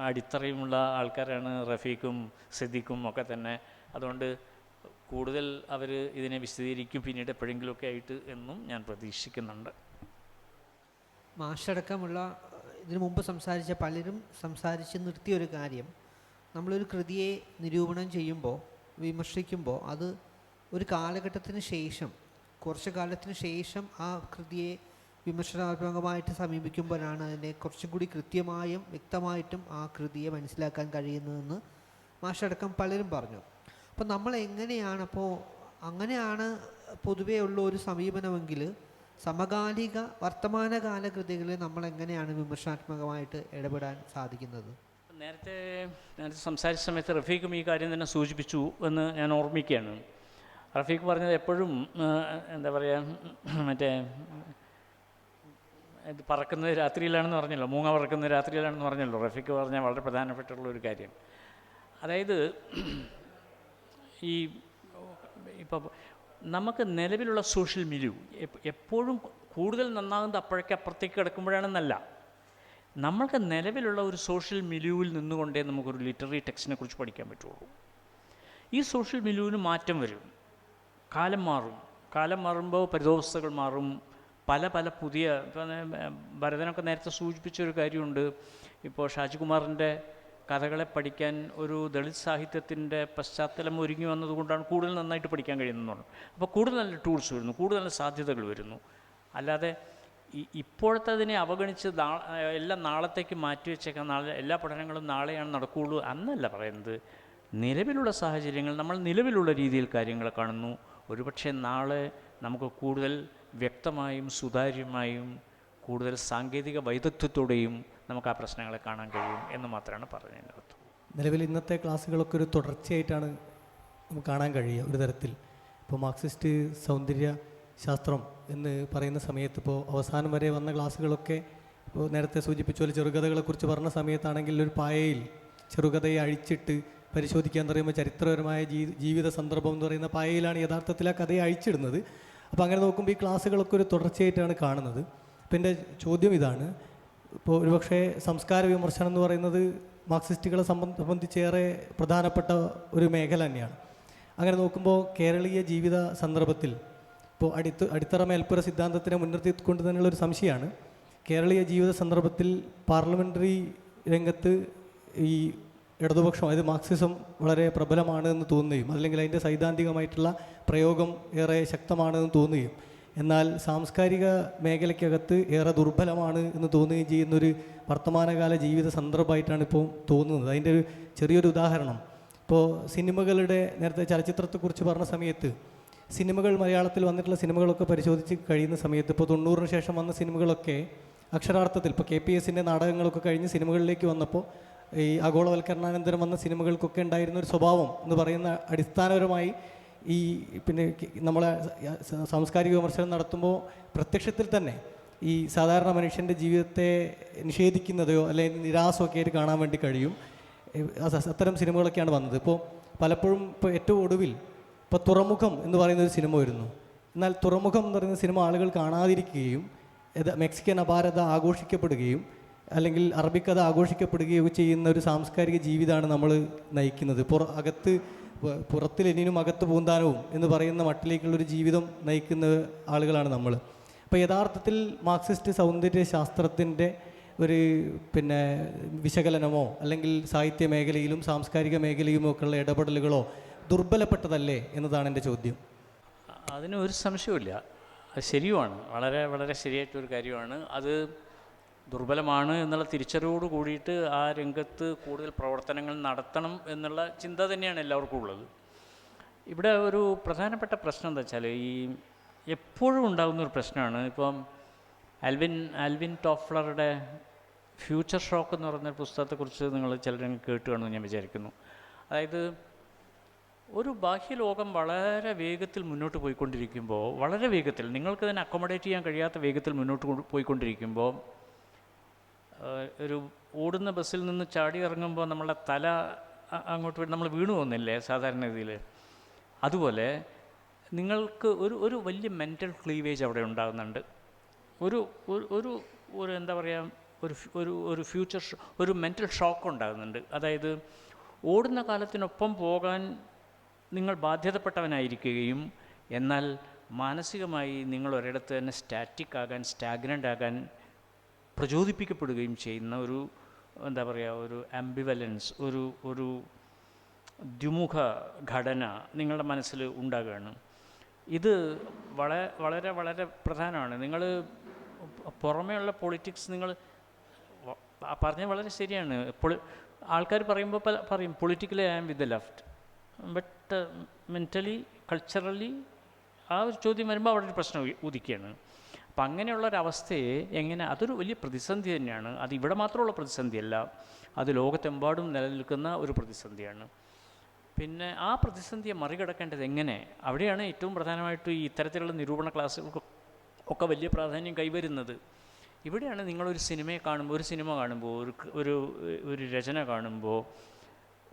അടിത്തറയുമുള്ള ആൾക്കാരാണ് റഫീഖും സിദ്ദീഖും ഒക്കെ തന്നെ. അതുകൊണ്ട് കൂടുതൽ അവർ ഇതിനെ വിശദീകരിക്കും പിന്നീട് എപ്പോഴെങ്കിലുമൊക്കെ ആയിട്ട് എന്നും ഞാൻ പ്രതീക്ഷിക്കുന്നുണ്ട്. മാഷടക്കമുള്ള ഇതിനു മുമ്പ് സംസാരിച്ച പലരും സംസാരിച്ച് നിർത്തിയൊരു കാര്യം, നമ്മളൊരു കൃതിയെ നിരൂപണം ചെയ്യുമ്പോൾ, വിമർശിക്കുമ്പോൾ, അത് ഒരു കാലഘട്ടത്തിന് ശേഷം, കുറച്ച് കാലത്തിന് ശേഷം ആ കൃതിയെ വിമർശനാത്മകമായിട്ട് സമീപിക്കുമ്പോഴാണ് അതിനെ കുറച്ചും കൂടി കൃത്യമായും വ്യക്തമായിട്ടും ആ കൃതിയെ മനസ്സിലാക്കാൻ കഴിയുന്നതെന്ന് മാഷടക്കം പലരും പറഞ്ഞു. അപ്പോൾ നമ്മൾ എങ്ങനെയാണപ്പോൾ അങ്ങനെയാണ് പൊതുവേ ഉള്ള ഒരു സമീപനമെങ്കിൽ സമകാലിക വർത്തമാനകാല കൃതികളിൽ നമ്മൾ എങ്ങനെയാണ് വിമർശനാത്മകമായിട്ട് ഇടപെടാൻ സാധിക്കുന്നത്? നേരത്തെ സംസാരിച്ച സമയത്ത് റഫീഖും ഈ കാര്യം തന്നെ സൂചിപ്പിച്ചു എന്ന് ഞാൻ ഓർമ്മിക്കുകയാണ്. റഫീഖ് പറഞ്ഞത് എപ്പോഴും എന്താ പറയുക, മറ്റേ ഇത് പറക്കുന്നത് രാത്രിയിലാണെന്ന് പറഞ്ഞല്ലോ, മൂങ്ങ പറക്കുന്നത് രാത്രിയിലാണെന്ന് പറഞ്ഞല്ലോ. റഫീഖ് പറഞ്ഞാൽ വളരെ പ്രധാനപ്പെട്ടുള്ള ഒരു കാര്യം. അതായത് ഈ ഇപ്പോൾ നമുക്ക് നിലവിലുള്ള സോഷ്യൽ മിലിയു എപ്പോഴും കൂടുതൽ നന്നാകുന്നത് അപ്പോഴേക്ക് അപ്പുറത്തേക്ക് കിടക്കുമ്പോഴാണെന്നല്ല, നമ്മൾക്ക് നിലവിലുള്ള ഒരു സോഷ്യൽ മിലിയുവിൽ നിന്നുകൊണ്ടേ നമുക്കൊരു ലിറ്റററി ടെക്സ്റ്റിനെ കുറിച്ച് പഠിക്കാൻ പറ്റുള്ളൂ. ഈ സോഷ്യൽ മിലിയുവിന് മാറ്റം വരും, കാലം മാറും. കാലം മാറുമ്പോൾ പരിതോവസ്ഥകൾ മാറും. പല പല പുതിയ, ഭരതനൊക്കെ നേരത്തെ സൂചിപ്പിച്ചൊരു കാര്യമുണ്ട്. ഇപ്പോൾ ഷാജികുമാറിൻ്റെ കഥകളെ പഠിക്കാൻ ഒരു ദളിത് സാഹിത്യത്തിൻ്റെ പശ്ചാത്തലം ഒരുങ്ങി വന്നതുകൊണ്ടാണ് കൂടുതൽ നന്നായിട്ട് പഠിക്കാൻ കഴിയുന്നതെന്ന് പറഞ്ഞു. അപ്പോൾ കൂടുതൽ നല്ല ടൂൾസ് വരുന്നു, കൂടുതൽ നല്ല സാധ്യതകൾ വരുന്നു. അല്ലാതെ ഇപ്പോഴത്തെ അതിനെ അവഗണിച്ച് എല്ലാം നാളത്തേക്ക് മാറ്റിവെച്ചേക്കാൻ, നാളെ എല്ലാ പഠനങ്ങളും നാളെയാണ് നടക്കുകയുള്ളൂ എന്നല്ല പറയുന്നത്. നിലവിലുള്ള സാഹചര്യങ്ങൾ നമ്മൾ നിലവിലുള്ള രീതിയിൽ കാര്യങ്ങളെ കാണുന്നു. ഒരുപക്ഷെ നാളെ നമുക്ക് കൂടുതൽ വ്യക്തമായും സുതാര്യമായും കൂടുതൽ സാങ്കേതിക വൈദഗ്ധ്യത്തോടെയും നമുക്ക് ആ പ്രശ്നങ്ങളെ കാണാൻ കഴിയും എന്ന് മാത്രമാണ് പറഞ്ഞതിൻ്റെ അർത്ഥം. നിലവിൽ ഇന്നത്തെ ക്ലാസ്സുകളൊക്കെ ഒരു തുടർച്ചയായിട്ടാണ് നമുക്ക് കാണാൻ കഴിയുക ഒരു തരത്തിൽ. ഇപ്പോൾ മാർക്സിസ്റ്റ് സൗന്ദര്യ ശാസ്ത്രം എന്ന് പറയുന്ന സമയത്ത് ഇപ്പോൾ അവസാനം വരെ വന്ന ക്ലാസ്സുകളൊക്കെ ഇപ്പോൾ നേരത്തെ സൂചിപ്പിച്ച പോലെ ചെറുകഥകളെക്കുറിച്ച് പറഞ്ഞ സമയത്താണെങ്കിൽ ഒരു പായയിൽ ചെറുകഥയെ അഴിച്ചിട്ട് പരിശോധിക്കാൻ പറയുമ്പോൾ ചരിത്രപരമായ ജീവിത സന്ദർഭം എന്ന് പറയുന്ന പായയിലാണ് യഥാർത്ഥത്തിൽ ആ കഥയെ അഴിച്ചിടുന്നത്. അപ്പോൾ അങ്ങനെ നോക്കുമ്പോൾ ഈ ക്ലാസ്സുകളൊക്കെ ഒരു തുടർച്ചയായിട്ടാണ് കാണുന്നത്. അപ്പോൾ എൻ്റെ ചോദ്യം ഇതാണ്, ഇപ്പോൾ ഒരുപക്ഷെ സംസ്കാര വിമർശനം എന്ന് പറയുന്നത് മാർക്സിസ്റ്റുകളെ സംബന്ധിച്ചേറെ പ്രധാനപ്പെട്ട ഒരു മേഖല തന്നെയാണ്. അങ്ങനെ നോക്കുമ്പോൾ കേരളീയ ജീവിത സന്ദർഭത്തിൽ ഇപ്പോൾ അടിത്തറ മേൽപ്പുര സിദ്ധാന്തത്തിനെ മുൻനിർത്തിക്കൊണ്ട് തന്നെയുള്ളൊരു സംശയമാണ്, കേരളീയ ജീവിത സന്ദർഭത്തിൽ പാർലമെൻ്ററി രംഗത്ത് ഈ ഇടതുപക്ഷം, അതായത് മാർക്സിസം വളരെ പ്രബലമാണ് എന്ന് തോന്നുകയും അല്ലെങ്കിൽ അതിൻ്റെ സൈദ്ധാന്തികമായിട്ടുള്ള പ്രയോഗം ഏറെ ശക്തമാണെന്ന് തോന്നുകയും എന്നാൽ സാംസ്കാരിക മേഖലയ്ക്കകത്ത് ഏറെ ദുർബലമാണ് എന്ന് തോന്നുകയും ചെയ്യുന്നൊരു വർത്തമാനകാല ജീവിത സന്ദർഭമായിട്ടാണ് ഇപ്പോൾ തോന്നുന്നത്. അതിൻ്റെ ഒരു ചെറിയൊരു ഉദാഹരണം, ഇപ്പോൾ സിനിമകളുടെ നേരത്തെ ചലച്ചിത്രത്തെക്കുറിച്ച് പറഞ്ഞ സമയത്ത് സിനിമകൾ, മലയാളത്തിൽ വന്നിട്ടുള്ള സിനിമകളൊക്കെ പരിശോധിച്ച് കഴിയുന്ന സമയത്ത് ഇപ്പോൾ 90-ന് ശേഷം വന്ന സിനിമകളൊക്കെ അക്ഷരാർത്ഥത്തിൽ ഇപ്പോൾ KPSൻ്റെ നാടകങ്ങളൊക്കെ കഴിഞ്ഞ് സിനിമകളിലേക്ക് വന്നപ്പോൾ ഈ ആഗോളവൽക്കരണാനന്തരം വന്ന സിനിമകൾക്കൊക്കെ ഉണ്ടായിരുന്ന ഒരു സ്വഭാവം എന്ന് പറയുന്ന അടിസ്ഥാനപരമായി ഈ പിന്നെ നമ്മളെ സാംസ്കാരിക വിമർശനം നടത്തുമ്പോൾ പ്രത്യക്ഷത്തിൽ തന്നെ ഈ സാധാരണ മനുഷ്യൻ്റെ ജീവിതത്തെ നിഷേധിക്കുന്നതോ അല്ലെങ്കിൽ നിരാശമൊക്കെ ആയിട്ട് കാണാൻ വേണ്ടി കഴിയും. അത്തരം സിനിമകളൊക്കെയാണ് വന്നത്. ഇപ്പോൾ പലപ്പോഴും ഇപ്പോൾ ഏറ്റവും ഒടുവിൽ ഇപ്പോൾ തുറമുഖം എന്ന് പറയുന്നൊരു സിനിമ വരുന്നു. എന്നാൽ തുറമുഖം എന്ന് പറയുന്ന സിനിമ ആളുകൾ കാണാതിരിക്കുകയും മെക്സിക്കൻ അപാരത ആഘോഷിക്കപ്പെടുകയും അല്ലെങ്കിൽ അറബിക്കഥ ആഘോഷിക്കപ്പെടുകയോ ചെയ്യുന്ന ഒരു സാംസ്കാരിക ജീവിതമാണ് നമ്മൾ നയിക്കുന്നത്. പുറത്ത് ലെനിനും അകത്ത് പൂന്താനവും എന്ന് പറയുന്ന മട്ടിലേക്കുള്ളൊരു ജീവിതം നയിക്കുന്ന ആളുകളാണ് നമ്മൾ. അപ്പോൾ യഥാർത്ഥത്തിൽ മാർക്സിസ്റ്റ് സൗന്ദര്യ ശാസ്ത്രത്തിൻ്റെ ഒരു വിശകലനമോ അല്ലെങ്കിൽ സാഹിത്യ മേഖലയിലും സാംസ്കാരിക മേഖലയുമോ ഒക്കെയുള്ള ഇടപെടലുകളോ ദുർബലപ്പെട്ടതല്ലേ എന്നതാണ് എൻ്റെ ചോദ്യം. അതിന് ഒരു സംശയമില്ല, അത് ശരിയുമാണ്, വളരെ വളരെ ശരിയായിട്ടൊരു കാര്യമാണ്. അത് ദുർബലമാണ് എന്നുള്ള തിരിച്ചറിവോട് കൂടിയിട്ട് ആ രംഗത്ത് കൂടുതൽ പ്രവർത്തനങ്ങൾ നടത്തണം എന്നുള്ള ചിന്ത തന്നെയാണ് എല്ലാവർക്കും ഉള്ളത്. ഇവിടെ ഒരു പ്രധാനപ്പെട്ട പ്രശ്നം എന്താ വെച്ചാൽ, ഈ എപ്പോഴും ഉണ്ടാകുന്നൊരു പ്രശ്നമാണ്. ഇപ്പം ആൽവിൻ ടോഫ്ലറുടെ ഫ്യൂച്ചർ ഷോക്ക് എന്ന് പറയുന്ന പുസ്തകത്തെക്കുറിച്ച് നിങ്ങൾ ചിലരും കേട്ട് കാണുമെന്ന് ഞാൻ വിചാരിക്കുന്നു. അതായത് ഒരു ബാഹ്യലോകം വളരെ വേഗത്തിൽ മുന്നോട്ട് പോയിക്കൊണ്ടിരിക്കുമ്പോൾ, വളരെ വേഗത്തിൽ, നിങ്ങൾക്ക് തന്നെ അക്കോമഡേറ്റ് ചെയ്യാൻ കഴിയാത്ത വേഗത്തിൽ മുന്നോട്ട് പോയിക്കൊണ്ടിരിക്കുമ്പോൾ, ഒരു ഓടുന്ന ബസ്സിൽ നിന്ന് ചാടി ഇറങ്ങുമ്പോൾ നമ്മളെ തല അങ്ങോട്ട് നമ്മൾ വീണു പോകുന്നില്ലേ സാധാരണ രീതിയിൽ, അതുപോലെ നിങ്ങൾക്ക് ഒരു വലിയ മെൻ്റൽ ക്ലീവേജ് അവിടെ ഉണ്ടാകുന്നുണ്ട്. ഒരു എന്താ പറയുക, ഒരു ഫ്യൂച്ചർ ഒരു മെൻ്റൽ ഷോക്ക് ഉണ്ടാകുന്നുണ്ട്. അതായത് ഓടുന്ന കാലത്തിനൊപ്പം പോകാൻ നിങ്ങൾ ബാധ്യതപ്പെട്ടവനായിരിക്കുകയും എന്നാൽ മാനസികമായി നിങ്ങൾ ഒരിടത്ത് തന്നെ സ്റ്റാഗ്നൻ്റ് ആകാൻ പ്രചോദിപ്പിക്കപ്പെടുകയും ചെയ്യുന്ന ഒരു എന്താ പറയുക, ഒരു ആംബിവലൻസ്, ഒരു ദ്വിമുഖ ഘടന നിങ്ങളുടെ മനസ്സിൽ ഉണ്ടാകുകയാണ്. ഇത് വളരെ വളരെ പ്രധാനമാണ്. നിങ്ങൾ പുറമേയുള്ള പൊളിറ്റിക്സ് നിങ്ങൾ പറഞ്ഞ വളരെ ശരിയാണ്. ആൾക്കാർ പറയുമ്പോൾ പറയും politically I am with the left, but mentally culturally ആ ഒരു ചോദ്യം വരുമ്പോൾ അവിടെ ഒരു പ്രശ്നം ഉദിക്കുകയാണ്. അപ്പം അങ്ങനെയുള്ളൊരവസ്ഥയെ എങ്ങനെ, അതൊരു വലിയ പ്രതിസന്ധി തന്നെയാണ്. അത് ഇവിടെ മാത്രമുള്ള പ്രതിസന്ധിയല്ല, അത് ലോകത്തെമ്പാടും നിലനിൽക്കുന്ന ഒരു പ്രതിസന്ധിയാണ്. പിന്നെ ആ പ്രതിസന്ധിയെ മറികടക്കേണ്ടത് എങ്ങനെ, അവിടെയാണ് ഏറ്റവും പ്രധാനമായിട്ട് ഈ ഇത്തരത്തിലുള്ള നിരൂപണ ക്ലാസ്സുകൾക്ക് ഒക്കെ വലിയ പ്രാധാന്യം കൈവരുന്നത്. ഇവിടെയാണ് നിങ്ങളൊരു സിനിമയെ കാണുമ്പോൾ, ഒരു സിനിമ കാണുമ്പോൾ, ഒരു രചന കാണുമ്പോൾ,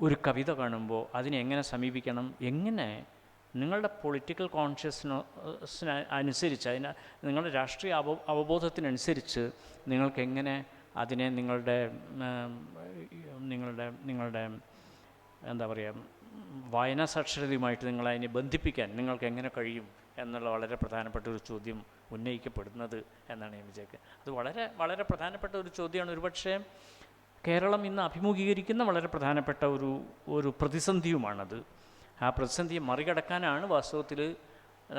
ഒരു കവിത കാണുമ്പോൾ അതിനെ എങ്ങനെ സമീപിക്കണം, എങ്ങനെ നിങ്ങളുടെ പൊളിറ്റിക്കൽ കോൺഷ്യസ്നെസ്സിന് അനുസരിച്ച്, നിങ്ങളുടെ രാഷ്ട്രീയ അവബോധത്തിനനുസരിച്ച് നിങ്ങൾക്ക് എങ്ങനെ അതിനെ നിങ്ങളുടെ എന്താ പറയുക, വായനാ സാക്ഷരതയുമായിട്ട് നിങ്ങളതിനെ ബന്ധിപ്പിക്കാൻ നിങ്ങൾക്ക് എങ്ങനെ കഴിയും എന്നുള്ള വളരെ പ്രധാനപ്പെട്ട ഒരു ചോദ്യം ഉന്നയിക്കപ്പെടുന്നത് എന്നാണ് ഞാൻ വിചാരിക്കുന്നത്. അത് വളരെ വളരെ പ്രധാനപ്പെട്ട ഒരു ചോദ്യമാണ്. ഒരുപക്ഷെ കേരളം ഇന്ന് അഭിമുഖീകരിക്കുന്ന വളരെ പ്രധാനപ്പെട്ട ഒരു പ്രതിസന്ധിയുമാണത്. ആ പ്രതിസന്ധിയെ മറികടക്കാനാണ് വാസ്തവത്തിൽ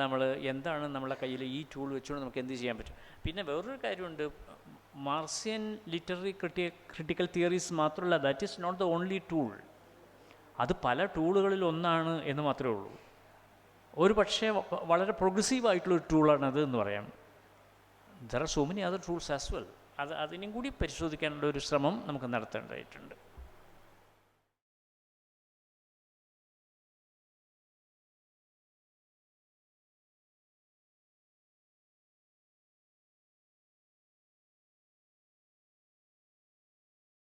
നമ്മൾ എന്താണ് നമ്മളെ കയ്യിൽ ഈ ടൂൾ വെച്ചുകൊണ്ട് നമുക്ക് എന്ത് ചെയ്യാൻ പറ്റും. പിന്നെ വേറൊരു കാര്യമുണ്ട്, മാർക്സിയൻ ലിറ്റററി ക്രിട്ടിക്കൽ തിയറീസ് മാത്രമല്ല, that is not the only tool. അത് പല ടൂളുകളിൽ ഒന്നാണ് എന്ന് മാത്രമേ ഉള്ളൂ. ഒരു പക്ഷേ വളരെ പ്രോഗ്രസീവായിട്ടുള്ളൊരു ടൂളാണത് എന്ന് പറയാം. There are so many other tools as well. അതിനും കൂടി പരിശോധിക്കാനുള്ള ഒരു ശ്രമം നമുക്ക് നടത്തേണ്ടതായിട്ടുണ്ട്.